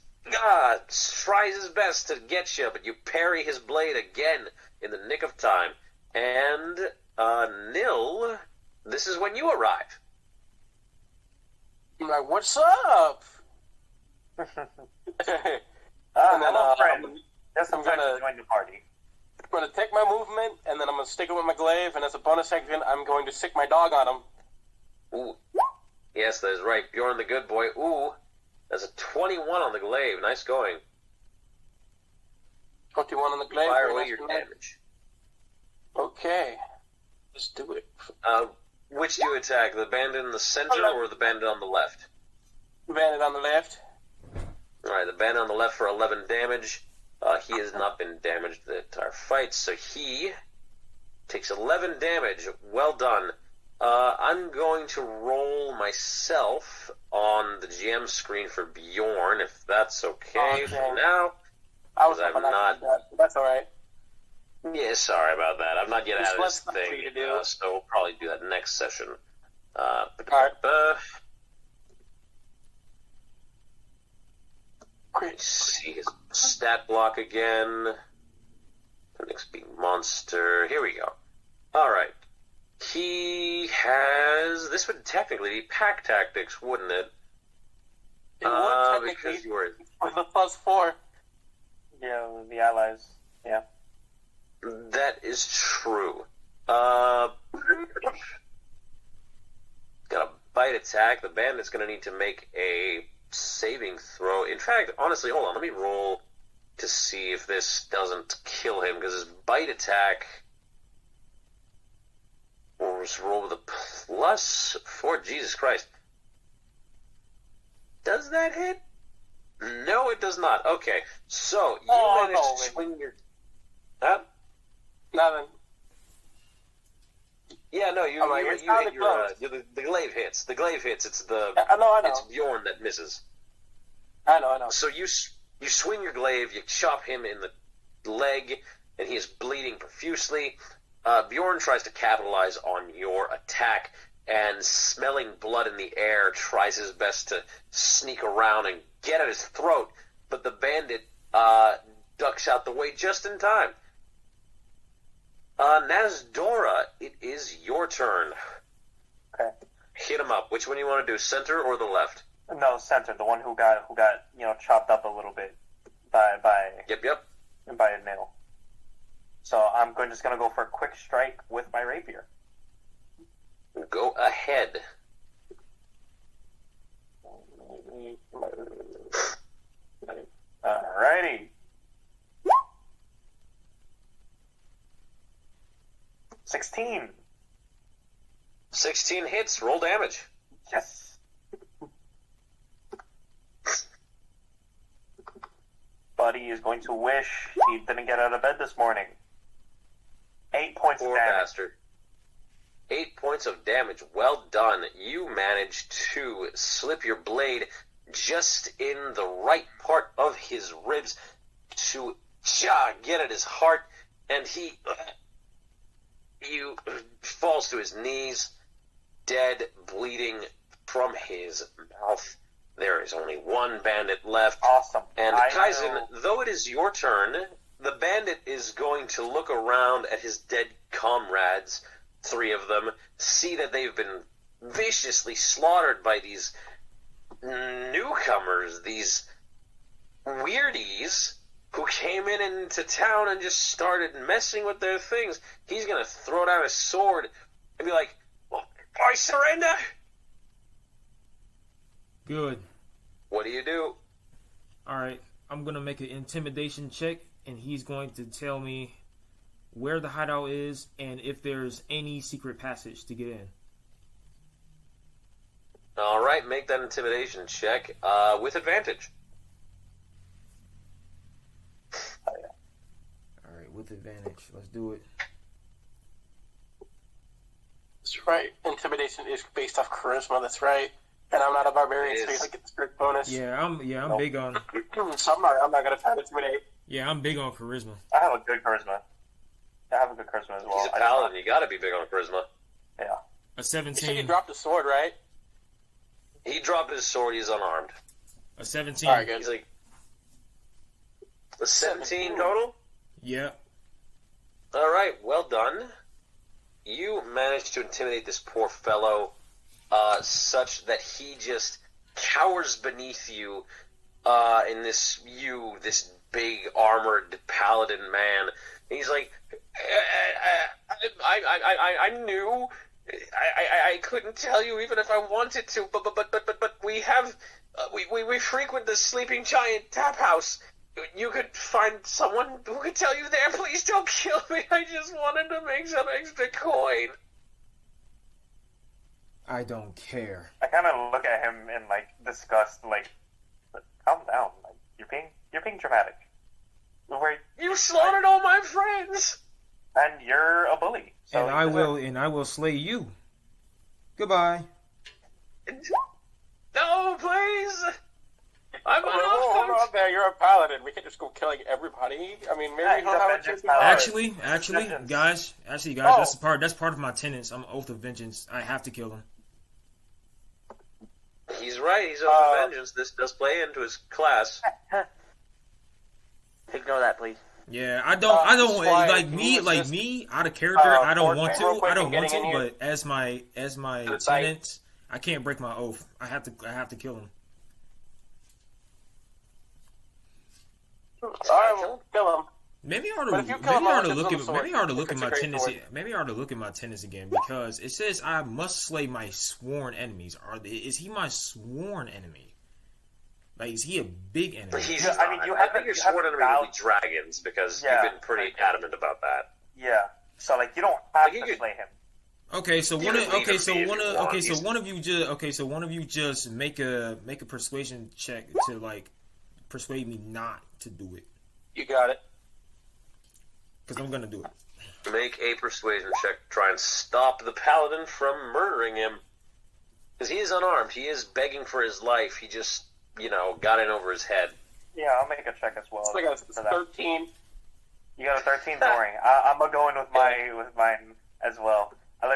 tries his best to get you, but you parry his blade again in the nick of time. And, Nil, this is when you arrive. I'm like, what's up? And then, hello, friend. Just I'm in time gonna- to join the party. I'm going to take my movement, and then I'm going to stick it with my glaive, and as a bonus action, I'm going to sick my dog on him. Ooh. Yes, that is right. Bjorn the good boy. Ooh. That's a 21 on the glaive. Nice going. 21 on the glaive. Fire very away nice your glaive. damage. Okay. Let's do it. Which do you attack? The bandit in the center or the bandit on the left? Bandit on the left. Alright, the bandit on the left for 11 damage. He has not been damaged the entire fight, so he takes 11 damage. Well done. I'm going to roll myself on the GM screen for Bjorn, if that's okay for now. I was I'm hoping I not- could do that, but that's alright. Yeah, sorry about that. I'm not yet Just out of let this stuff for thing, you to do. so we'll probably do that next session. Alright. Let's see his stat block again. The next big monster. Here we go. Alright. He has... This would technically be pack tactics, wouldn't it? It would technically, Because you were... with the +4. Yeah, the allies. Yeah. That is true. Got a bite attack. The bandit's going to need to make a saving throw. In fact, honestly, hold on. Let me roll to see if this doesn't kill him, because his bite attack... Or just roll with a +4. Jesus Christ. Does that hit? No, it does not. Okay, so you managed to swing your... Huh? Nothing. Yeah, no, you it's hit kinda your... close. the glaive hits. The glaive hits. It's the... I know. It's Bjorn that misses. I know. So you swing your glaive, you chop him in the leg, and he is bleeding profusely. Bjorn tries to capitalize on your attack, and smelling blood in the air, tries his best to sneak around and get at his throat, but the bandit ducks out the way just in time. Nazdora, it is your turn. Okay. Hit him up. Which one do you want to do, center or the left? No, center. The one who got chopped up a little bit by Yep. a nail. So I'm just gonna go for a quick strike with my rapier. Go ahead. Alrighty. 16. 16 hits. Roll damage. Yes. Buddy is going to wish he didn't get out of bed this morning. 8 points of Poor damage. bastard. 8 points of damage. Well done. You managed to slip your blade just in the right part of his ribs to get at his heart, and he falls to his knees, dead, bleeding from his mouth. There is only one bandit left. Awesome. And I Kaizen, know- though it is your turn, the bandit is going to look around at his dead comrades, 3 of them, see that they've been viciously slaughtered by these newcomers, these weirdies who came into town and just started messing with their things. He's going to throw down his sword and be like, well, I surrender! Good. What do you do? All right. I'm going to make an intimidation check, and he's going to tell me where the hideout is and if there's any secret passage to get in. All right, make that intimidation check with advantage. with advantage. Let's do it. That's right. Intimidation is based off charisma. That's right. And I'm not a barbarian, so you don't get the strict bonus. Yeah, I'm big on. So I'm not gonna try to intimidate. Yeah, I'm big on charisma. I have a good charisma. I have a good charisma as well. He's a paladin. You gotta be big on charisma. Yeah. A You said you 17. dropped the sword, right? He dropped his sword. He's unarmed. A 17. All right, good. He's like a 17 total. Yeah. All right, well done. You managed to intimidate this poor fellow, such that he just cowers beneath you. In this big armored paladin man. And he's like, I knew. I couldn't tell you even if I wanted to, but we have we frequent the Sleeping Giant Tap House. You could find someone who could tell you there. Please don't kill me. I just wanted to make some extra coin. I don't care. I kind of look at him in like disgust, like, calm down. Like, you're being dramatic. You slaughtered all my friends. And you're a bully. So And I will slay you. Goodbye. No, please. I'm Hold on there, you're a paladin. We can't just go killing everybody. I mean, maybe Yeah, he'll have a he's a chance to vengeance Actually, Vengeance. guys, Oh. that's part of my tenets. I'm Oath of Vengeance. I have to kill him. He's right. He's Oath of Vengeance. This does play into his class. Ignore that, please. Yeah, I don't why like just- me out of character. I don't Ford, want real to. quick, I don't want getting to. in here. But as my the site. tenants, I can't break my oath. I have to kill him. Alright, well, kill him. Maybe I ought But to if you kill him, I'll give him the sword. maybe I ought to look at It's my a great tenants. sword. Maybe I ought to look at my tenants again because it says I must slay my sworn enemies. Is he my sworn enemy? Like, is he a big enemy? He's Yeah, I mean, you I have think to- your you have sworn to enemy will be bow- dragons because Yeah, you've been pretty like- adamant about that. Yeah. So like you don't have Like, you to could- slay him. Okay, so You one can of leave okay, him so be if one you of want. okay, so He's- one of you just make a persuasion check to like persuade me not to do it You got it. because I'm gonna do it. Make a persuasion check to try and stop the paladin from murdering him. Because he is unarmed. He is begging for his life. He just, got in over his head. Yeah, I'll make a check as well. It's like a for that. 13. You got a 13. Don't worry. I'm gonna go in with mine as well. I'm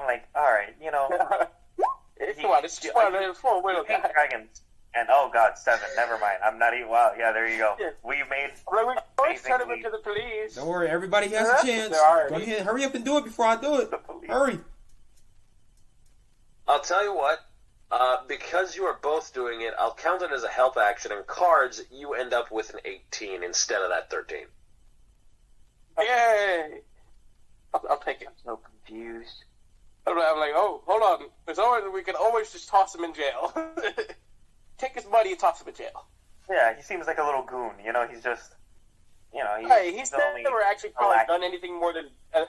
like, all right, Come on, it's just one of the four widow Pink guys. dragons. And oh god, 7. Never mind. I'm not even. Wow. Yeah, there you go. Yeah. We made. Like, we always turn him Amazingly- into the police. Don't worry, everybody has Yeah, a chance. there are. Go ahead, hurry up and do it before I do it. The police. Hurry. I'll tell you what. Because you are both doing it, I'll count it as a help action. And cards, you end up with an 18 instead of that 13. Yay! I'll take it. I'm so confused. I'm like, oh, hold on. We can always just toss him in jail. Take his money and toss him in jail. Yeah, he seems like a little goon. He's just. Hey, he's only never actually probably relaxed. done anything more than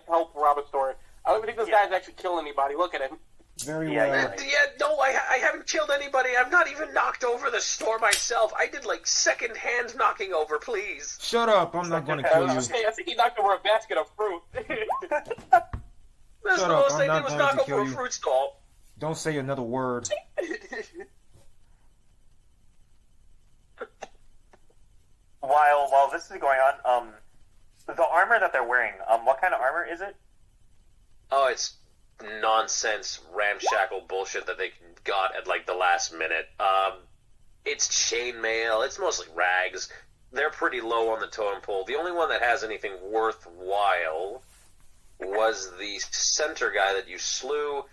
help rob a store. I don't even think this Yeah. guy's actually killed anybody. Look at him. Very Yeah, well. right. No, I haven't killed anybody. I've not even knocked over the store myself. I did, second-hand knocking over, please. Shut up! I'm not gonna I kill was you. gonna say, I think he knocked over a basket of fruit. That's Shut the up, most I'm I not did was going to knock kill over a you. fruit stall. Don't say another word. While this is going on, the armor that they're wearing, what kind of armor is it? Oh, it's nonsense, ramshackle bullshit that they got at the last minute. It's chainmail. It's mostly rags. They're pretty low on the totem pole. The only one that has anything worthwhile was the center guy that you slew,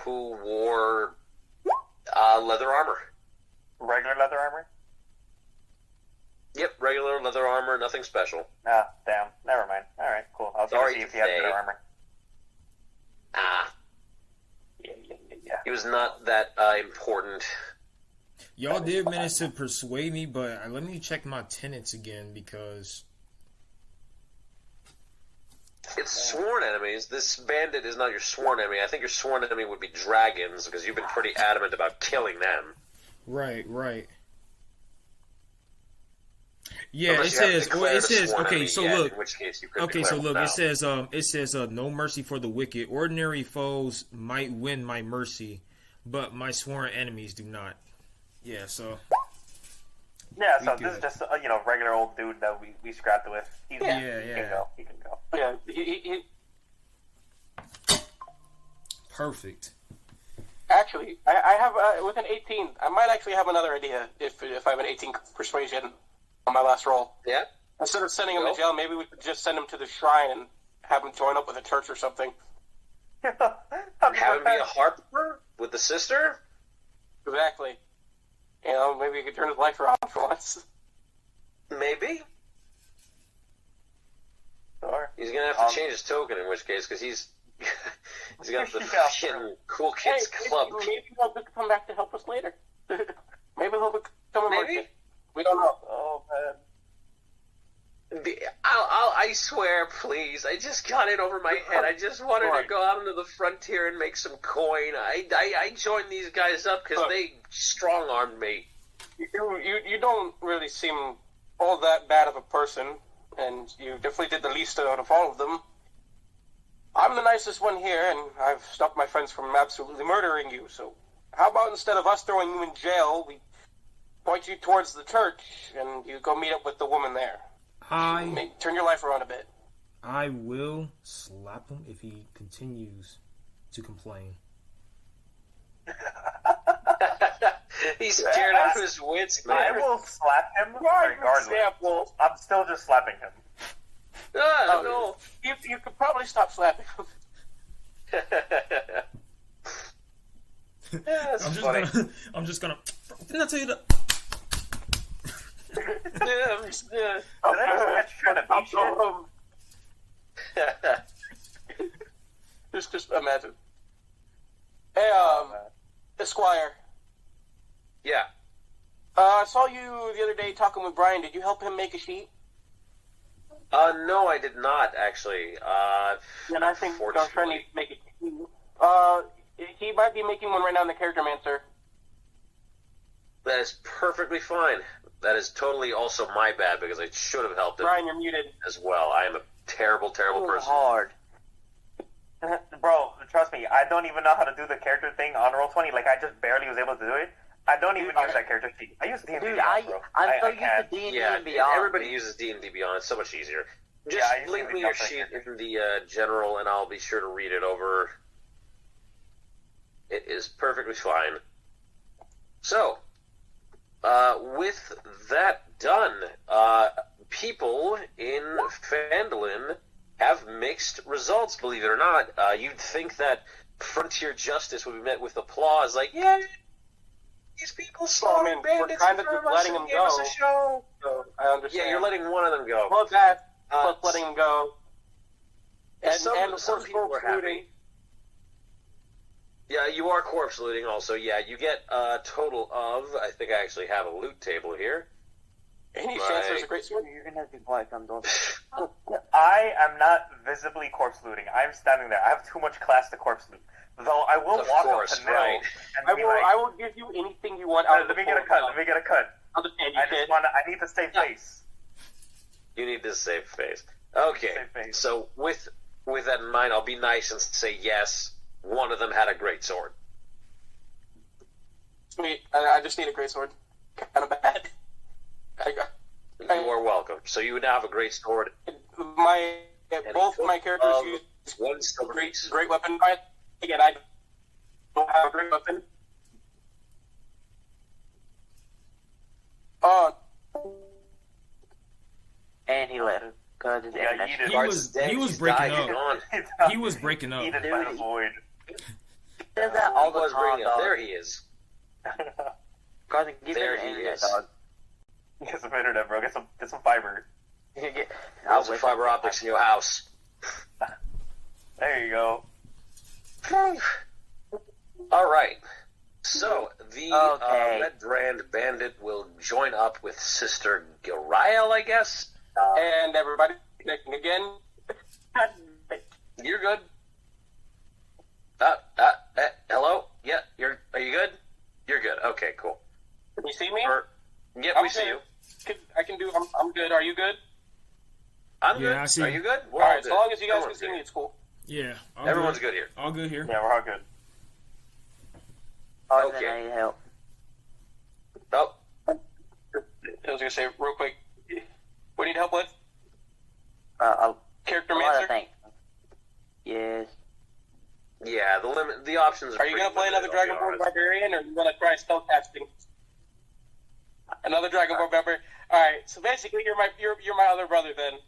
who wore leather armor. Regular leather armor? Yep, regular leather armor, nothing special. Ah, damn. Never mind. All right, cool. I was Sorry gonna see if to he had say. better armor. Yeah. He was not that important. Y'all did manage to persuade me, but let me check my tenets again because It's sworn enemies. This bandit is not your sworn enemy. I think your sworn enemy would be dragons, because you've been pretty adamant about killing them. right. Yeah, Unless it you have says. declared Well, it a says. sworn Okay, enemy, so yeah, look. In which case you could Okay, so declare look. them It says. No mercy for the wicked. Ordinary foes might win my mercy, but my sworn enemies do not. Yeah. So. Yeah, so We this is good. just a regular old dude that we scrapped with. He's, Yeah, He yeah. can go. He can go. Yeah, he Perfect. actually, I have with an 18. I might actually have another idea if I have an 18 persuasion on my last roll. Yeah. Instead of sending him Go. to jail, maybe we could just send him to the shrine and have him join up with a church or something. Have him be a harper with the sister. Exactly. You know, maybe he could turn his life around for once. Maybe Sure. he's gonna have to change his token. In which case, because he's got the Yeah, fucking cool kids club. Maybe he'll come back to help us later. Maybe he'll become a Maybe. merchant. We don't know. Oh man. I swear, please. I just got it over my head. I just wanted to go out into the frontier and make some coin. I joined these guys up because they strong-armed me. You don't really seem all that bad of a person, and you definitely did the least out of all of them. I'm the nicest one here, and I've stopped my friends from absolutely murdering you, so how about instead of us throwing you in jail, we point you towards the church, and you go meet up with the woman there. Turn your life around a bit. I will slap him if he continues to complain. He's scared out of his wits, I man. will slap him Right, regardless. example. I'm still just slapping him. No. You could probably stop slapping him. That's funny. I'm just gonna. Didn't I tell you that? Yeah. Did I just catch you trying to beat shit? Just imagine. Hey, Esquire. Yeah. I saw you the other day talking with Brian. Did you help him make a sheet? No, I did not actually. And I think I'm trying to unfortunately. make it. He might be making one right now in the Character Mancer. That is perfectly fine. That is totally also my bad because I should have helped him Brian, you're muted. as well. I am a terrible, terrible person. Hard. Bro, trust me, I don't even know how to do the character thing on Roll20. Like, I just barely was able to do it. I don't even use that character sheet. I use D&D Dude, Beyond, bro. I'm so I used can't. to D&D Yeah, and Beyond. everybody uses D&D Beyond. It's so much easier. Just I use link D&D me your Beyond for sheet character. in the general, and I'll be sure to read it over. It is perfectly fine. So, with that done, people in Phandelver have mixed results, believe it or not. You'd think that frontier justice would be met with applause, like, yeah, these people slaughtered I mean, we're bandits kind in of front just of us letting and them gave us go. a show. So I understand. Yeah, you're letting one of them go. Well, that Uh, plus letting him go. And some of some course, people were corpse happy. looting. Yeah, you are corpse looting also. Yeah, you get a total of, I think I actually have a loot table here. Any Right. chance there's a great sword? You're gonna have to be quiet, come don't. I am not visibly corpse looting. I'm standing there. I have too much class to corpse loot. Though I will Of walk course, up to Nil right. and I be will. like, I will give you anything you want. Out of let the me get a full cut. job. Let me get a cut. Understand you, I kid. just want to. I need to save face. You need this save face. Okay, Save face. so with that in mind, I'll be nice and say yes. One of them had a great sword. Sweet. I just need a great sword. Kind of bad. You are welcome. So you now have a great sword My both my characters of use one silver great piece. weapon. Again, I don't have a great weapon. Oh, And he left. Cause his Yeah, internet. eat it. He Guards was dead, he was he's breaking died, up. he's gone. He was breaking up. Eaten by the void. Does that all He the was time, bringing up. dog. There he is. Carson, give me There the he internet, is. dog. Get some internet, bro. Get some fiber. How's the fiber optics in your house? There you go. All right. So the Okay. Redbrand bandit will join up with Sister Gariel, I guess. and everybody connecting again. You're good. Hello? Yeah, are you good? You're good. Okay, cool. Can you see me? Yep, we see Okay. you. I can do. I'm good. Are you good? I'm Yeah, good. I see. Are you good? We're All all right. good. So long as you guys can Everyone's see me, good. it's cool. Yeah, all Everyone's good here. All good here. Yeah, we're all good. Oh, Okay. then I need help. Oh, I was gonna say real quick. What do you need help with? A Character lot of mancer. things. Yes. yeah. The options. Are you gonna play another pretty limited, I'll Dragonborn be honest. barbarian, or are you gonna try spellcasting? Another Dragonborn barbarian. All right. So basically, you're my other brother then.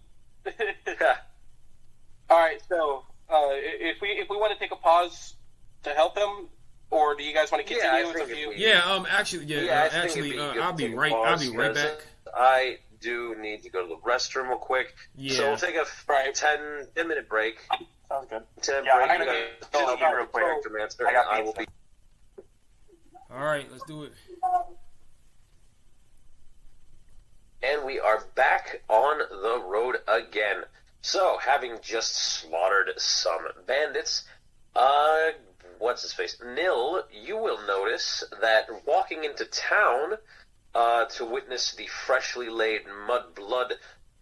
All right. So if we want to take a pause to help them, or do you guys want to Yeah, I continue? It's up think to if you. we- Yeah, actually, Yeah, I think it'd be good I'll to be take a right. I'll pause be right because back. I do need to go to the restroom real quick. Yeah. So we'll take a Right. 10-minute break. Sounds good. 10 Yeah, break. I You gotta guys go just real real quick. quick, Mancer, I got and I will pizza. be. All right, let's do it. And we are back on the road again. So, having just slaughtered some bandits, what's his face? Nil, you will notice that walking into town, to witness the freshly laid mud blood,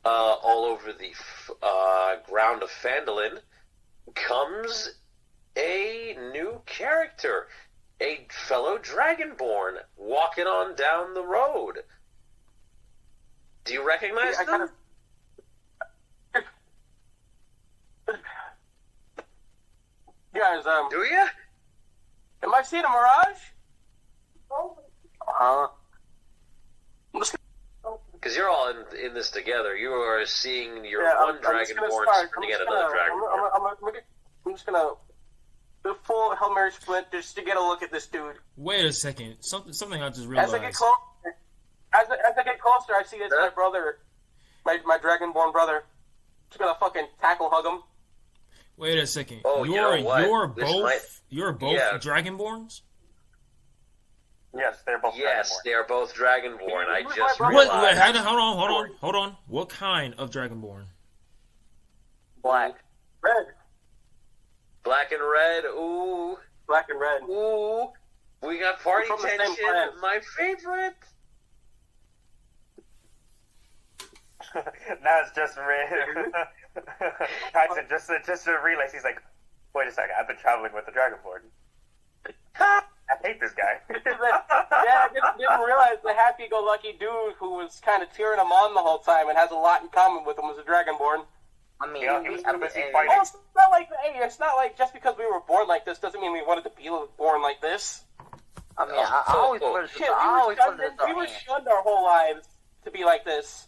all over the, ground of Phandelver, comes a new character. A fellow Dragonborn walking on down the road. Do you recognize I them? You guys, Do you? am I seeing a mirage? Huh? Because you're all in this together. You are seeing your Yeah, one Dragonborn sprinting at another Dragonborn. I'm just gonna do a full Hail Mary sprint just to get a look at this dude. Wait a second. Something I just As realized. I get closer, as I get closer, I see it's my brother, my Dragonborn brother. Just gonna fucking tackle hug him. Wait a second. Oh, you know what? You're both Yeah. Dragonborns? Yes, they're both Yes, Dragonborn. they are both Dragonborn. I Who's just my brother? What? Wait, realized. hold on. What kind of Dragonborn? Black. Red, Black and red. Ooh, black and red. ooh. We got party We're from the same tension. clan. My favorite. Now it's just red. Tyson just realized he's like, wait a second, I've been traveling with the Dragonborn. I hate this guy. Yeah, I just didn't realize the happy-go-lucky dude who was kind of cheering him on the whole time and has a lot in common with him was a Dragonborn. I mean, Yeah, he was too busy hey, fighting. Oh, it's not like just because we were born like this doesn't mean we wanted to be born like this. I mean, I always put it. Shit, I always put it. we were shunned our whole lives to be like this.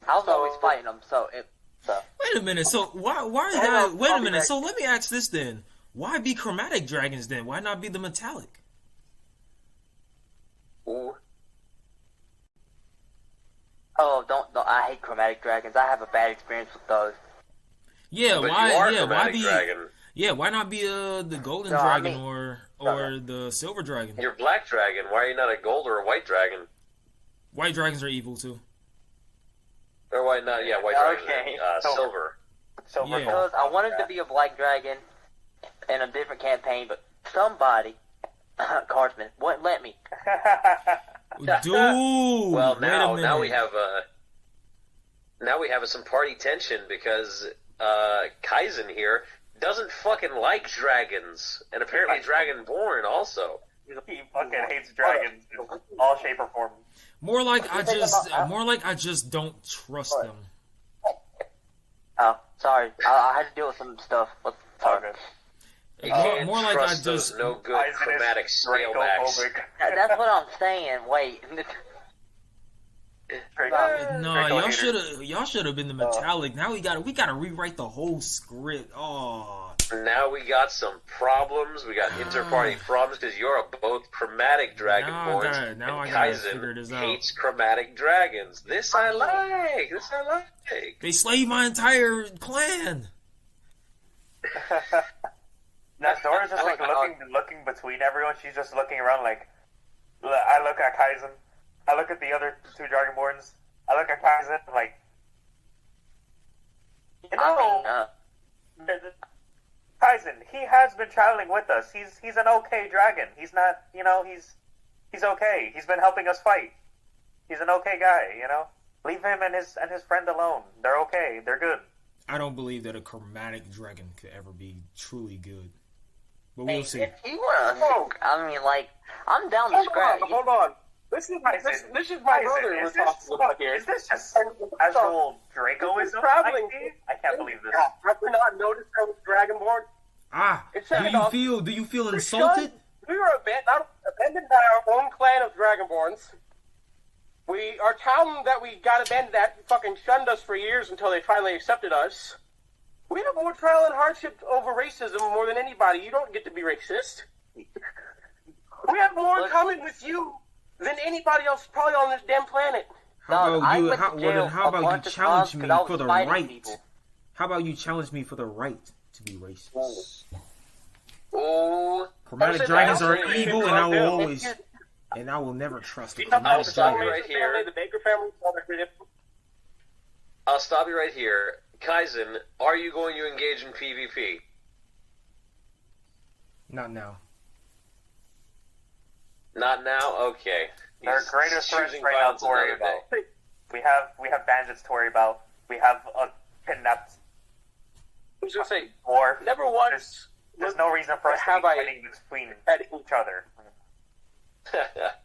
I was always fighting them. So Wait a minute. So why is Hang that? on, Wait a I'll be minute. back. So let me ask this then. Why be chromatic dragons then? Why not be the metallic? Ooh. oh, don't. I hate chromatic dragons. I have a bad experience with those. Yeah, But why? you are a Yeah, why chromatic be? dragon. Yeah, why not be the golden No, I dragon mean- or the silver dragon? You're black dragon. Why are you not a gold or a white dragon? White dragons are evil too. Or why not? Yeah, white Okay. dragon. Silver. Silver Yeah. Because I wanted to be a black dragon in a different campaign, but somebody, Cardsman, wouldn't let me. Dude. Well, wait a minute. now we have some party tension because Kaizen here doesn't fucking like dragons, and apparently Dragonborn also. He fucking hates dragons in all shape or form. More like I just don't trust them. Oh, sorry. I had to deal with some stuff. But It's all sorry. good. You More- can't more like trust I those just- no good Kaizen is chromatic scalebacks. Dracophobic. That's what I'm saying. Wait. Draco- No, Draco y'all should have been the metallic. Now we gotta rewrite the whole script. Oh, Now we got some problems. We got inter-party problems because you're both chromatic Dragonborns, now I and gotta figure this Kaizen out. hates chromatic dragons. This I like. they slayed my entire clan. Now Dora's just like looking between everyone. She's just looking around like, I look at Kaizen. I look at the other two Dragonborns. I look at Kaizen. I'm like, you know, Kaizen, he has been traveling with us. He's an okay dragon. He's not, he's okay. He's been helping us fight. He's an okay guy, you know? Leave him and his friend alone. They're okay. They're good. I don't believe that a chromatic dragon could ever be truly good. But we'll see. If you want to, I mean, like, I'm down to scrap. Hold on. This is my brother we're talking about here. Is this just casual Dracoism? I can't believe this. Have you not noticed I was Dragonborn? Do you feel insulted? We were abandoned by our own clan of Dragonborns. Our town that we got abandoned at fucking shunned us for years until they finally accepted us. We have more trial and hardship over racism more than anybody. You don't get to be racist. We have more in common with you than anybody else probably on this damn planet. How about you challenge me for the right? People. How about you challenge me for the right to be racist? Chromatic dragons are evil, and I will never trust a chromatic dragon. Right here. The Baker family. I'll stop you right here. Kaizen, are you going to engage in PvP? Not now. Not now? Okay. There are greater threats right now to worry about. We have bandits to worry about. We have a kidnapped dwarf. Never once. There's no reason for us to be fighting between each other.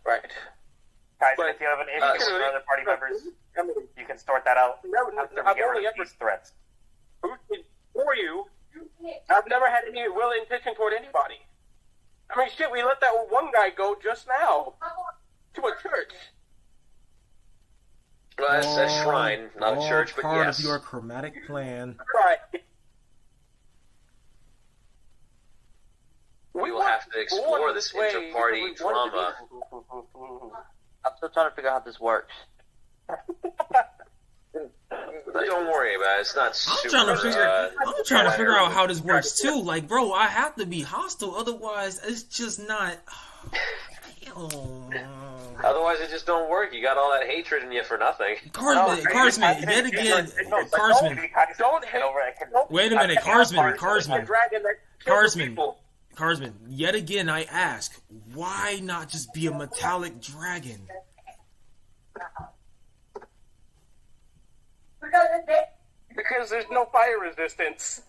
Right. Kaizen, if you have an issue with other party members, you can sort that out after we get rid of these threats. For you, I've never had any will intention toward anybody. I mean, shit, we let that one guy go just now to a church. Well, that's a shrine, not a church, but part yes. of your chromatic plan. Right. We will have to explore this inter-party drama. I'm still trying to figure out how this works. Don't worry about it. It's not super... I'm trying to figure out how this works too. Like, bro, I have to be hostile, otherwise it's just not... Otherwise it just don't work. You got all that hatred in you for nothing. Carsman, yet again... Carsman. Wait a minute, Carsman, yet again I ask, why not just be a metallic dragon? Because there's no fire resistance.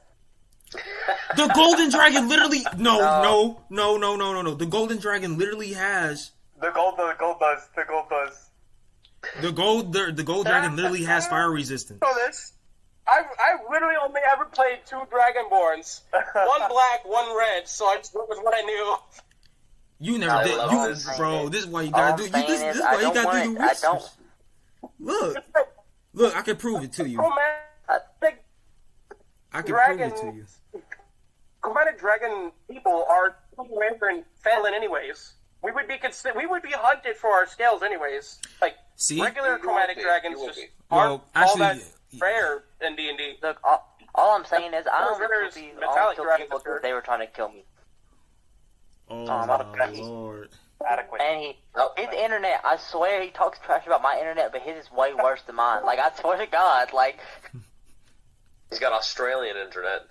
The golden dragon literally... No. The golden dragon literally has... The gold does. The gold dragon literally has fire resistance. So this... I literally only ever played 2 Dragonborns. One black, one red, so I just went with what I knew. You never did. Bro, this is why you gotta do... This is why you gotta do your research. Look, I can prove it to you. Oh, man. I can prove it to you. Chromatic dragon people are and Phandelver anyways. We would be hunted for our scales anyways. Like, see? Regular chromatic dragons just aren't all that rare in D&D. Look, all I'm saying is I don't kill people because they were trying to kill me. Oh, my Lord. Adequate. And his internet, I swear he talks trash about my internet, but his is way worse than mine. Like, I swear to God, like... He's got Australian internet.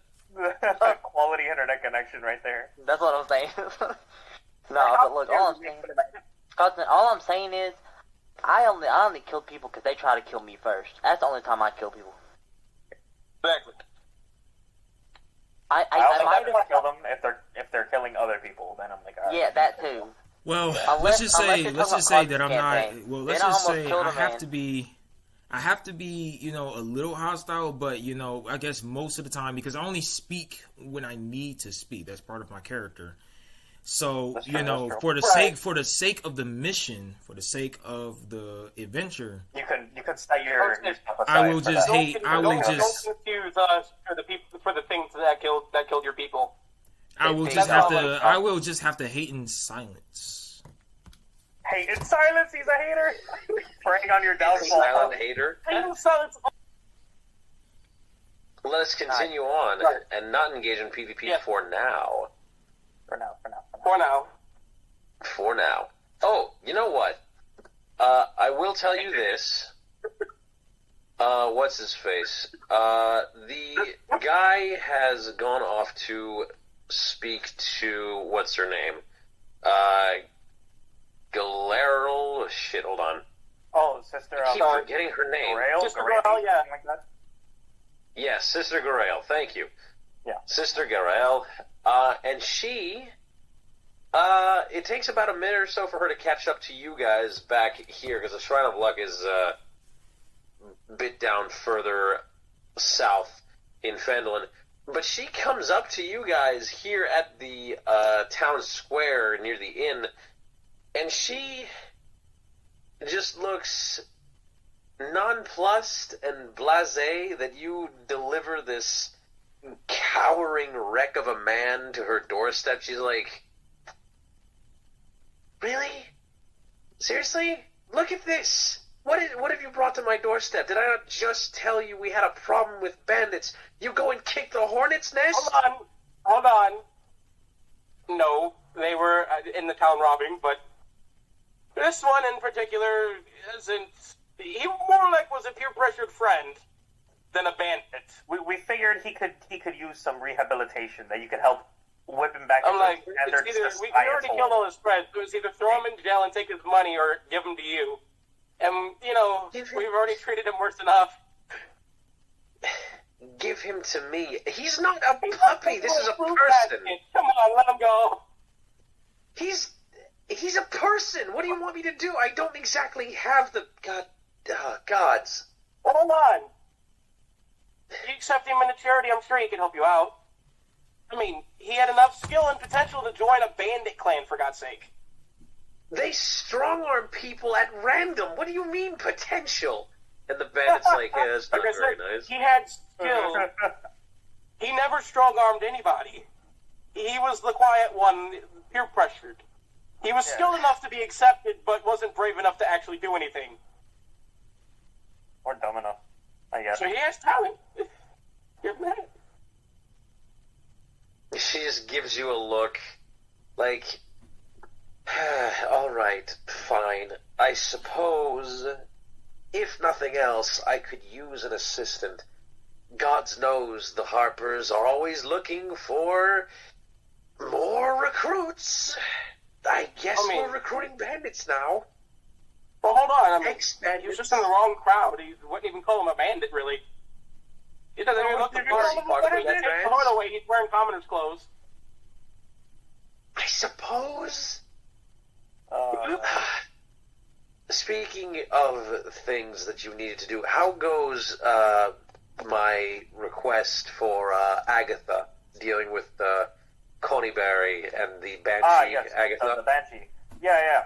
Quality internet connection right there. That's what I'm saying. No, but look, all I'm saying is, I only kill people because they try to kill me first. That's the only time I kill people. Exactly. I might have kill them if they're killing other people. Then I'm like, yeah, that too. Well, let's just say that I'm not. Well, let's just say I have to be, a little hostile, but I guess most of the time because I only speak when I need to speak. That's part of my character. So for the sake of the mission, for the sake of the adventure, you can set your stuff aside. I will just hate. Don't confuse us for the things that killed your people. I will just have to hate in silence. Hate in silence. He's a hater. Preying on your downfall. Silent hater. Hate in silence. Let us continue on and not engage in PvP for now. For now. Oh, you know what? I will tell you this. What's his face? The guy has gone off to speak to what's her name? Galerl. Shit, hold on. Oh, Sister. I keep forgetting her name. Sister Garel, yeah. Like that? Yes, Sister Garel. Thank you. Yeah. Sister Garel. And she... it takes about a minute or so for her to catch up to you guys back here, because the Shrine of Luck is a bit down further south in Phandelver. But she comes up to you guys here at the town square near the inn, and she just looks nonplussed and blasé that you deliver this cowering wreck of a man to her doorstep. She's like, really? Seriously? Look at this! What have you brought to my doorstep? Did I not just tell you we had a problem with bandits? You go and kick the hornet's nest? Hold on. No, they were in the town robbing, but this one in particular isn't... He more like was a peer-pressured friend than a bandit. We figured he could use some rehabilitation, that you could help whip him back I'm into like, standard it's either, we societal. already killed all his friends, so it's either throw him in jail and take his money or give him to you. And, you know, we've already treated him worse enough. Give him to me. He's not a puppy. This is a person. Come on, let him go. He's a person. What do you want me to do? I don't exactly have the gods. Hold on. You accept him in the charity, I'm sure he can help you out. I mean, he had enough skill and potential to join a bandit clan, for God's sake. They strong-arm people at random. What do you mean, potential? And the bandit's like, yeah, that's not very nice. He had skill. He never strong-armed anybody. He was the quiet one, peer-pressured. He was skilled enough to be accepted, but wasn't brave enough to actually do anything. Or dumb enough, I guess. So he has talent. Give him that. She just gives you a look, like, all right, fine. I suppose, if nothing else, I could use an assistant. Gods knows the Harpers are always looking for more recruits. I guess we're recruiting bandits now. Well, hold on. I mean, Thanks, bandits. he was just in the wrong crowd. He wouldn't even call him a bandit, really. He doesn't even look the part. The way he's wearing commoner's clothes. I suppose. Speaking of things that you needed to do, how goes my request for Agatha dealing with Coneyberry and the Banshee? Yes, Agatha? the Banshee. Yeah.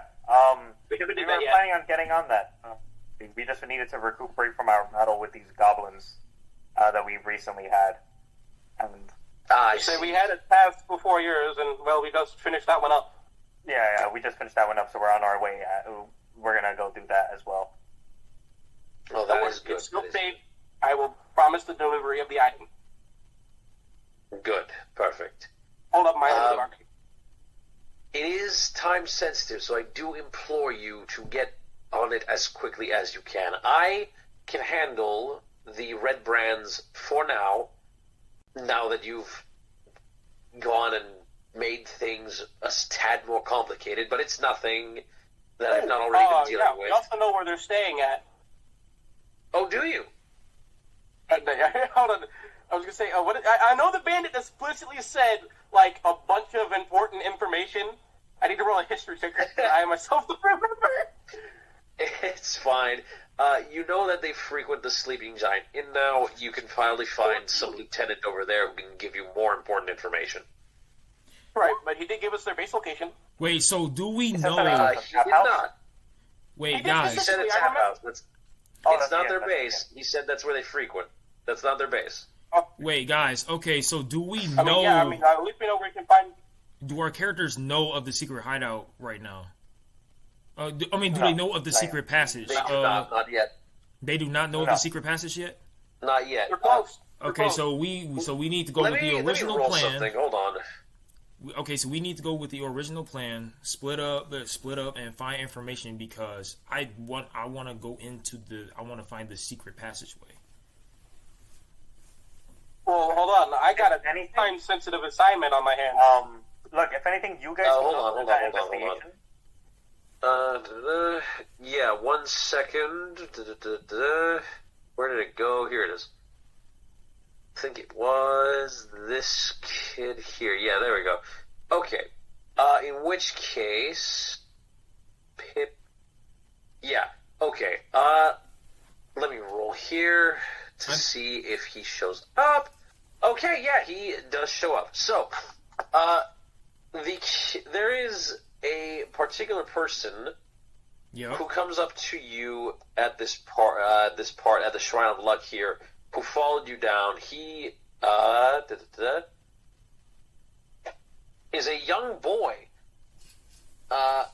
We were planning on getting on that. We just needed to recuperate from our battle with these goblins that we recently had. And we had a task before yours, and, well, we just finished that one up. Yeah, we just finished that one up, so we're on our way. We're going to go do that as well. Oh, that is good. It's still paid. I will promise the delivery of the item. Good. Perfect. Hold up my other mark. It is time sensitive, so I do implore you to get on it as quickly as you can. I can handle the Redbrands for now that you've gone and made things a tad more complicated, but it's nothing that I've not already been dealing with. We also know where they're staying at. Oh, do you? Hold on. I was going to say, I know the bandit explicitly said, like, a bunch of important information. I need to roll a history check. I myself don't remember. It's fine. You know that they frequent the Sleeping Giant Inn now. You can finally find some lieutenant over there who can give you more important information. Right, but he did give us their base location. Wait, so do we know... He did not. Wait, guys. He said it's Tap House. It's not their base. He said that's where they frequent. That's not their base. Wait, guys. Okay, so do we know... at least we know where we can find... Do our characters know of the secret hideout right now? Do they know of the secret passage? They do not yet. They do not know of the secret passage yet? Not yet. We're close. Okay, so we need to go with the original plan. Something. Hold on. Okay, so we need to go with the original plan. Split up, and find information because I want to go into I want to find the secret passageway. Well, hold on. I got a time-sensitive assignment on my hands. Look, if anything, you guys hold on. Yeah, 1 second. Where did it go? Here it is. I think it was this kid here. Yeah, there we go. Okay. In which case, Pip. Yeah. Okay. Let me roll here to see if he shows up. Okay. Yeah, he does show up. So, there is a particular person who comes up to you at this part at the Shrine of Luck here, who followed you down. He is a young boy, a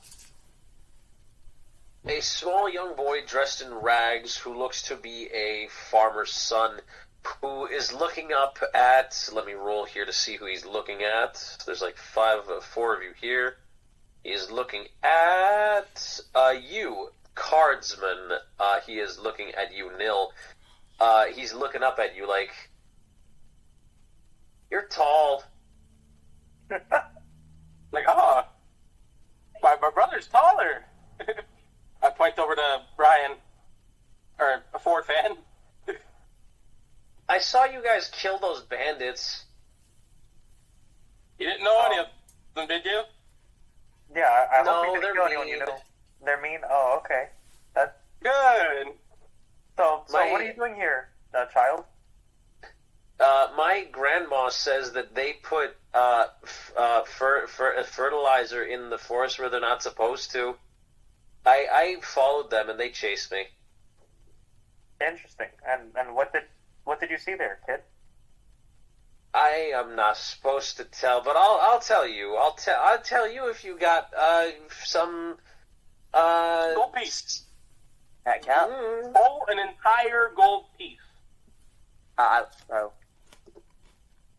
small young boy dressed in rags who looks to be a farmer's son, who is looking up at. Let me roll here to see who he's looking at. There's like 4 of you here. He is looking at you, Cardsman. He is looking at you, Nil. He's looking up at you like, you're tall. Like, my brother's taller. I point over to Brian, or a Ford fan. I saw you guys kill those bandits. You didn't know any of them, did you? Yeah, I No, hope you didn't they're kill anyone you mean. know. They're mean? Oh, okay. That's Good. so My- what are you doing here, child? My grandma says that they put fertilizer in the forest where they're not supposed to. I followed them and they chased me. Interesting. And what did you see there, kid? I am not supposed to tell, but I'll tell you. I'll tell you if you got some Gold piece. That count? Oh, an entire gold piece. Oh.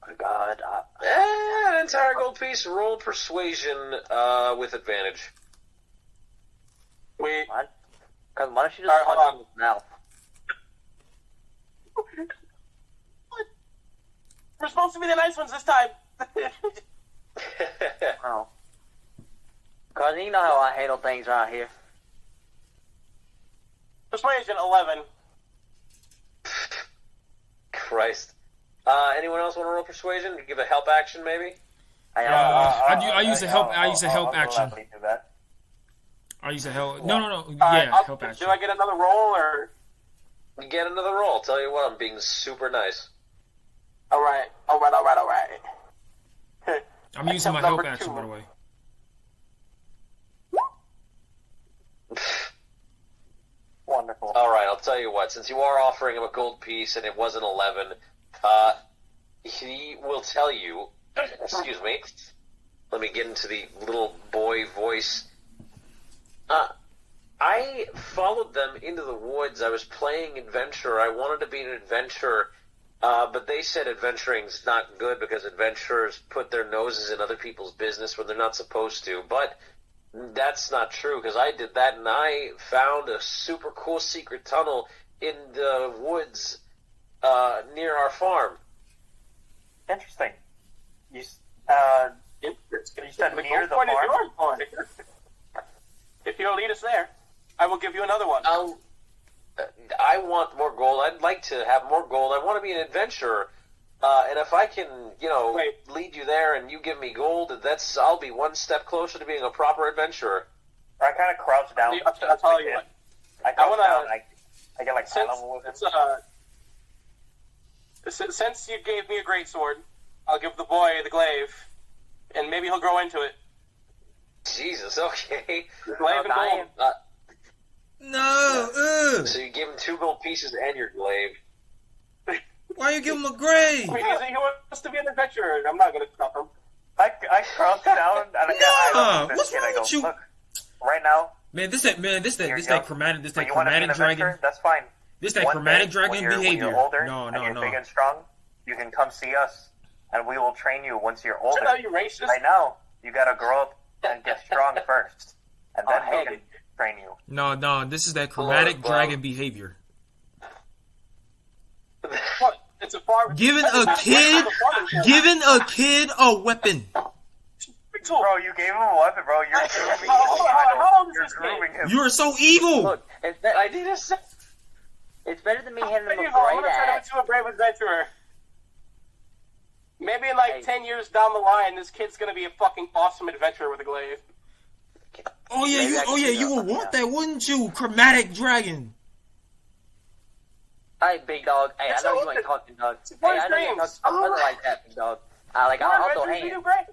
My God. An entire gold piece. Roll persuasion with advantage. Wait. Because why don't you just Alright, hold punch on. him in the mouth? We're supposed to be the nice ones this time. Oh. Because you know how I handle things around here. Persuasion 11. Christ. Anyone else want to roll persuasion? Give a help action, maybe? I use a help. I use a help I'll action. gladly do that. I use a help. No. Alright, Yeah, help action. do I get another roll or? You get another roll. Tell you what, I'm being super nice. All right. I'm using my help action, by the way. Wonderful. All right, I'll tell you what. Since you are offering him a gold piece and it was an 11, he will tell you. Excuse me. Let me get into the little boy voice. I followed them into the woods. I was playing adventurer. I wanted to be an adventurer, but they said adventuring's not good because adventurers put their noses in other people's business when they're not supposed to. But that's not true, because I did that and I found a super cool secret tunnel in the woods near our farm. Interesting. You Interesting. You said The near gold the coin is farm? yours, boy. If you'll lead us there, I will give you another one. I want more gold. I'd like to have more gold. I want to be an adventurer. And if I can, lead you there and you give me gold, I'll be one step closer to being a proper adventurer. I kind of crouch down. I'll tell you what. I crouch wanna- down. I get like eye Since, level with it. since you gave me a great sword, I'll give the boy the glaive, and maybe he'll grow into it. Jesus, okay. Glaive and gold. No. So you give him 2 gold pieces and your glaive. Why you give him a grave? Wait, he wants to be an adventurer. I'm not going to stop him. I crouch down and I get eye level with this What's kid. wrong I go, with you? look, right now, Man, this that chromatic you want to be an dragon. adventurer? That's fine. This that One chromatic day, dragon when you're behavior. older No. and you're big and strong, you can come see us, and we will train you once you're older. Shut up, you racist. Right now, you gotta grow up and get strong first, and then we can train you. No. This is that chromatic Lord, dragon behavior. What? It's a farm. Giving a kid a weapon. Bro, you gave him a weapon, bro. You're grooming him. How old is You're this grooming kid? him. You are so evil. Look, I need a it's better than me handing him a I'm gonna great turn him axe. into a brave adventurer. Maybe in like Hey. 10 years down the line, this kid's gonna be a fucking awesome adventurer with a glaive. Oh yeah, Maybe you. I Oh can yeah, do you would something want else. that, wouldn't you? Chromatic dragon. Hey, big dog. Hey, It's I know all you ain't good. talking, dog. It's Hey, one I know you ain't dreams. talking nothing like that, big dog. Like, I'll throw Adventures, we hands. do great.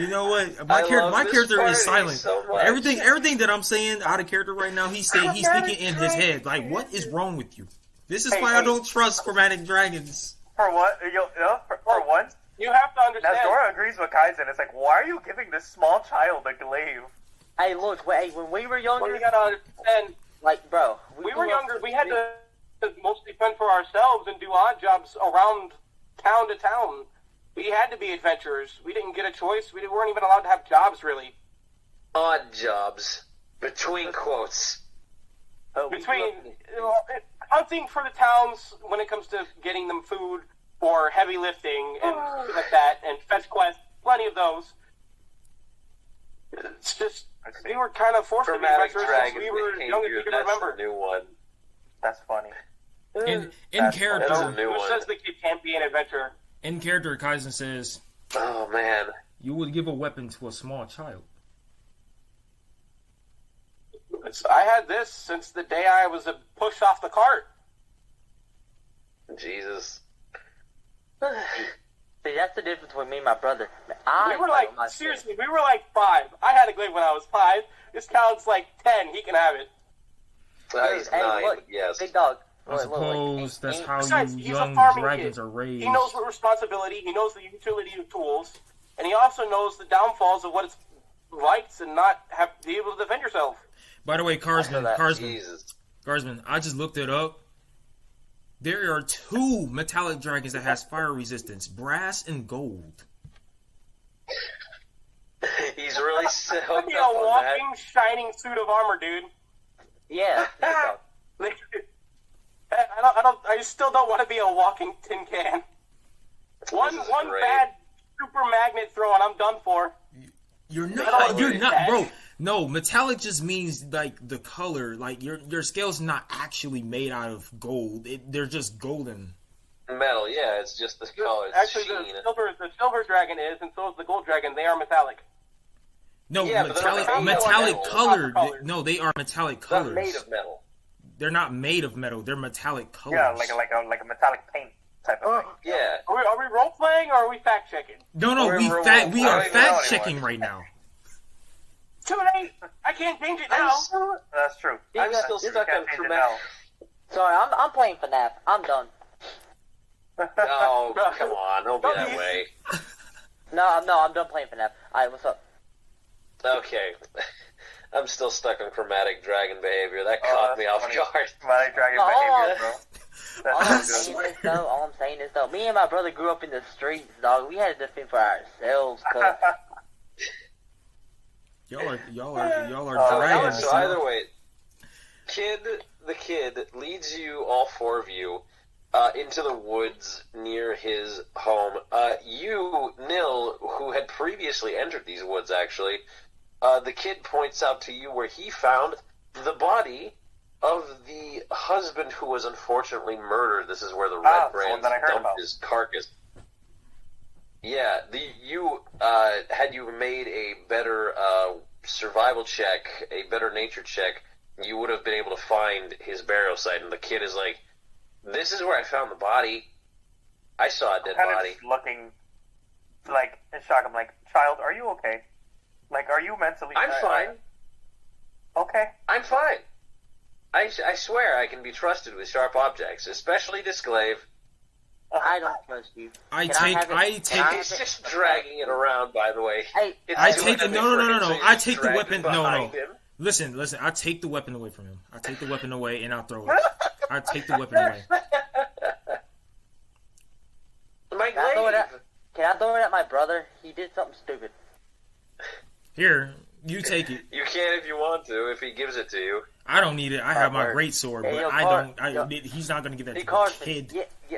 You know what? I love My this character party is silent. so much. Everything that I'm saying out of character right now, he's thinking in his head. Like, what is wrong with you? This is why I don't trust chromatic dragons. For what? For once, You have to understand. Nazdora agrees with Kaizen. It's like, why are you giving this small child a glaive? Hey, look, when we were younger, Well, you gotta understand. like, bro, We were grew up- younger. We had to mostly fend for ourselves and do odd jobs around town to town. We had to be adventurers. We didn't get a choice. We weren't even allowed to have jobs, really. odd jobs. Between quotes. Between hunting for the towns when it comes to getting them food or heavy lifting and shit like that, and fetch quests, plenty of those. It's just we were kind of forced to be Chromatic adventurers since dragon we were young and behavior. we could That's remember. the new one. That's funny. In That's a character, new Who one. says the kid can't be an adventurer? Kaizen says Oh man. you would give a weapon to a small child. I had this since the day I was pushed off the cart. Jesus. See, that's the difference between me and my brother. We were like, seriously, we were like 5. I had a glaive when I was 5. This child's like 10. He can have it. He's Hey, 9, look, yes. big dog. I suppose that's how Besides, you he's a young farming dragons kid. are raised. He knows what responsibility, he knows the utility of tools, and he also knows the downfalls of what it's like to not have be able to defend yourself. By the way, Carsman, Jesus. I just looked it up. There are 2 metallic dragons that has fire resistance, brass and gold. He's really hooked Be a up on that. walking, shining suit of armor, dude. Yeah, big dog. I still don't want to be a walking tin can. One great. bad super magnet throw and I'm done for. You're don't not, really bro. No, metallic just means like the color. Like your scale's not actually made out of gold. They're just golden. Metal, yeah, it's just the color. It's Actually, sheen. the silver dragon is, and so is the gold dragon. They are metallic. No, Yeah, but they're metallic not metallic metal. colored. Colored. No, they are metallic It's not colors. made of metal. They're not made of metal. They're metallic colors. Yeah, like a metallic paint type of thing. Yeah. Are we role playing or are we fact checking? No, We're- we we're- we I are don't even know fact checking right now. Too late. I can't change it now. That's true. I'm still You stuck can't on change it chromatic. Sorry, I'm playing FNAF. I'm done. Oh, come on. Don't be that way. No, I'm done playing FNAF. Alright, what's up? Okay. I'm still stuck on chromatic dragon behavior. That Oh, caught that's me off funny. guard. Chromatic dragon Oh. behavior, bro. All I'm That's saying so good. is though, me and my brother grew up in the streets, dog. We had to defend for ourselves, cuz. Y'all are Oh, dragons. So either way, the kid leads you, all 4 of you, into the woods near his home. You, Nil, who had previously entered these woods, actually, the kid points out to you where he found the body of the husband who was unfortunately murdered. This is where the the Redbrand one that I heard dumped about. his carcass. Yeah, had you made a better survival check, a better nature check, you would have been able to find his burial site. And the kid is like, "This is where I found the body. I saw a dead Kind body." of just looking like in shock. I'm like, child, are you okay? Like, are you mentally? I'm fine. Okay. I'm fine. I swear I can be trusted with sharp objects, especially this glaive. I don't trust you. I Can take have it? I Can take I He's have it? just dragging it around, by the way. Hey, It's I doing take nothing no. for him, so I he's take the dragging weapon. behind No. him. Listen. I take the weapon away from him. I take the weapon away and I'll throw it. I take the weapon away. My Can I throw it glaive. at? Can I throw it at my brother? He did something stupid. Here, you take it. You can if you want to, if he gives it to you. I don't need it. I have my Alright. great sword, Hey, but yo, I Card, don't. yo. He's not gonna give that Hey, to the Carson, kid. yeah.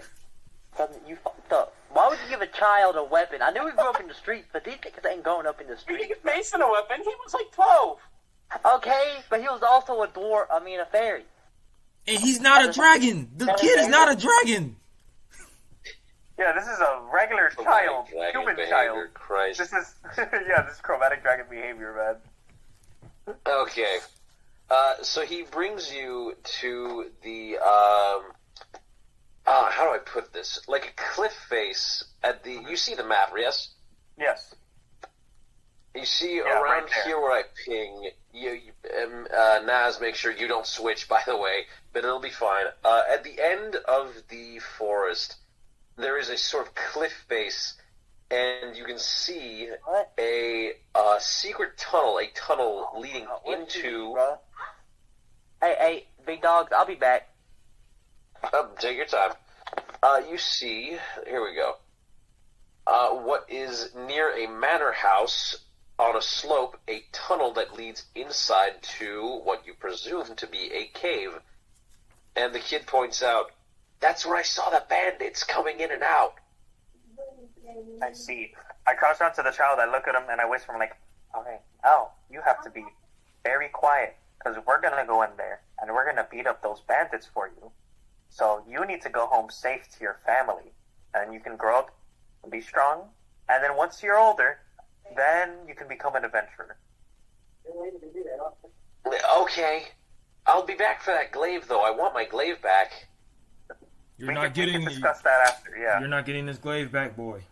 Cousin, you fucked up. Why would you give a child a weapon? I knew we grew up in the streets, but these niggas ain't growing up in the You streets. give Mason a weapon. He was like 12. Okay, but he was also a dwarf. I mean, a fairy. And he's not a dragon. The kid is not a dragon. Yeah, this is a regular child, Dragon human behavior, child. Christ. This is this is chromatic dragon behavior, man. Okay. So he brings you to the, how do I put this? Like a cliff face at the, you see the map, yes? Yes. You see Yeah, around right there. here where I ping, Naz, make sure you don't switch, by the way, but it'll be fine. At the end of the forest, there is a sort of cliff face, and you can see What? a secret tunnel, leading into... Bro. Hey, big dogs, I'll be back. Take your time. You see, here we go. What is near a manor house on a slope, a tunnel that leads inside to what you presume to be a cave. And the kid points out, that's where I saw the bandits coming in and out. I see. I crouch down to the child, I look at him, and I whisper, I'm like, okay, now you have to be very quiet, because we're going to go in there, and we're going to beat up those bandits for you. So you need to go home safe to your family, and you can grow up and be strong, and then once you're older, then you can become an adventurer. Okay. I'll be back for that glaive, though. I want my glaive back. You're We not can getting. discuss that after, yeah. You're not getting this glaive back, boy.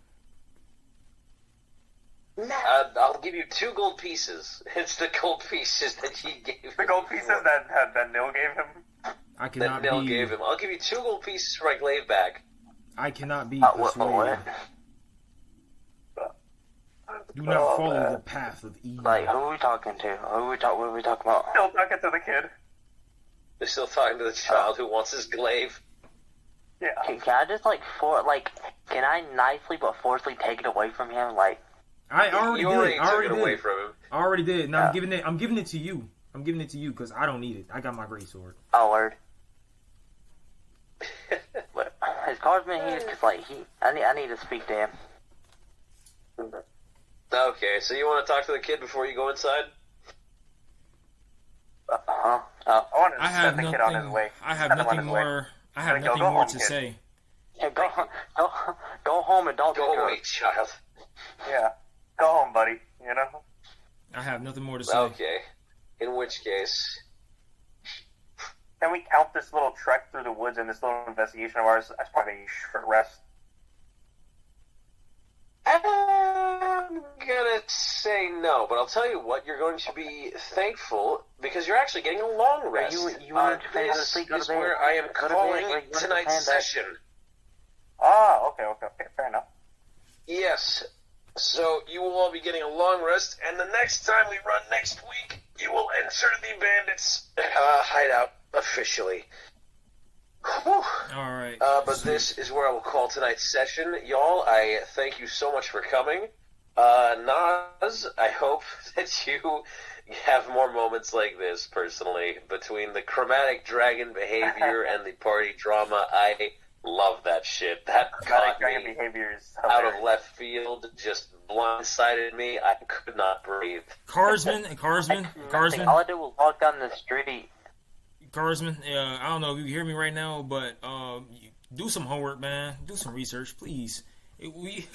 I'll give you 2 gold pieces. It's the gold pieces that he gave The gold pieces that Nil gave him. I that cannot Nil be. gave him. I'll give you 2 gold pieces for my glaive back. I cannot be What? persuaded. Do not follow the path of evil. Like, who are we talking to? What are we talking about? Still talking to the kid. They're still talking to the child who wants his glaive. Yeah. Can I just, can I nicely but forcefully take it away from him? Like, I already You did. already I already took it away did. from him. I already did. Now I'm giving it to you. I'm giving it to you because I don't need it. I got my great sword. oh, word. But his card's been here because, I need to speak to him. Okay, so you want to talk to the kid before you go inside? Uh-huh. I want to I have send the kid on his nothing. way. I have Send him on nothing his way. more. I have Go nothing home, more to kid. say. Yeah, go home and don't Go get away, child. Yeah. Go home, buddy. You know? I have nothing more to say. Okay. In which case... Can we count this little trek through the woods and this little investigation of ours as probably a short rest? I'm gonna say no, but I'll tell you what, you're going to be thankful because you're actually getting a long rest. You want to go to This sleep, go to is bed. where I am Go to bed, calling where you want to tonight's stand up. session. Ah, okay, fair enough. Yes. So you will all be getting a long rest, and the next time we run next week, you will enter the bandits' hideout officially. Whew. All right. But this is where I will call tonight's session. Y'all, I thank you so much for coming. Naz, I hope that you have more moments like this, personally. Between the chromatic dragon behavior and the party drama, I love that shit. That Chromatic caught dragon me behavior is out hilarious. of left field, just blindsided me. I could not breathe. Carsman. All I did was walk down the street. Carsman, I don't know if you can hear me right now, but do some homework, man. Do some research, please. He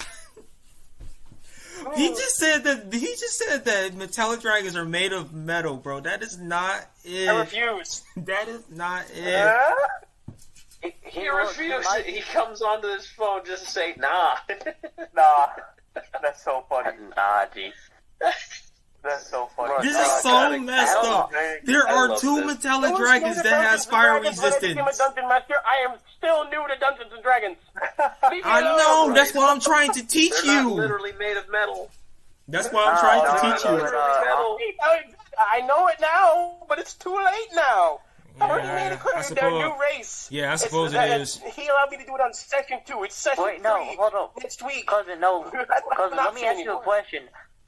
just said that metallic dragons are made of metal, bro. That is not it. I refuse. That is not it. He refuses. He comes onto this phone just to say, nah. Nah, that's so funny. Nah, G. That's so funny. This is so messed up. There I are love 2 this. metallic dragons that has fire resistance. I'm a dungeon master. I am still new to Dungeons and Dragons. Leave me I alone. know. That's why I'm trying to teach They're not you. literally made of metal. That's why I'm trying to no, teach no, you. Metal. I know it now, but it's too late now. I already made it clear I they're a suppose. new race. Yeah, I suppose it is. He allowed me to do it on session 2. It's session Wait, no, 3 hold on. next week. Cousin, no. That's not Cousin, an let me option ask you a anymore. question.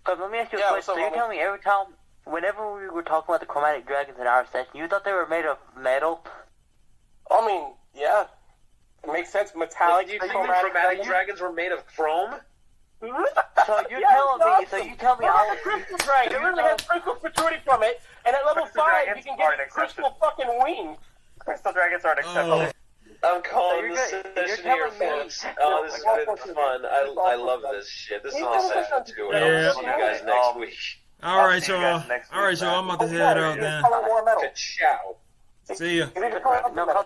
Cousin, let me ask you a Yeah, question. so So you tell me every time, whenever we were talking about the chromatic dragons in our session, you thought they were made of metal? I mean, yeah. It makes sense. Metallic. Do you think the chromatic dragons were made of chrome? So you're telling me? So you tell me I was crystal dragon. It literally has crystal protruding from it, and at level 5 you can get a crystal fucking wing. Crystal dragons are an exception. I'm calling So this you're session here, telling me- folks. Oh, this has been fun. I love this shit. This is all session 2, and I'll see you guys next week. All right, y'all. All right, y'all. I'm about to head out then. Color war metal. Ciao. See ya. You need to color up the metal.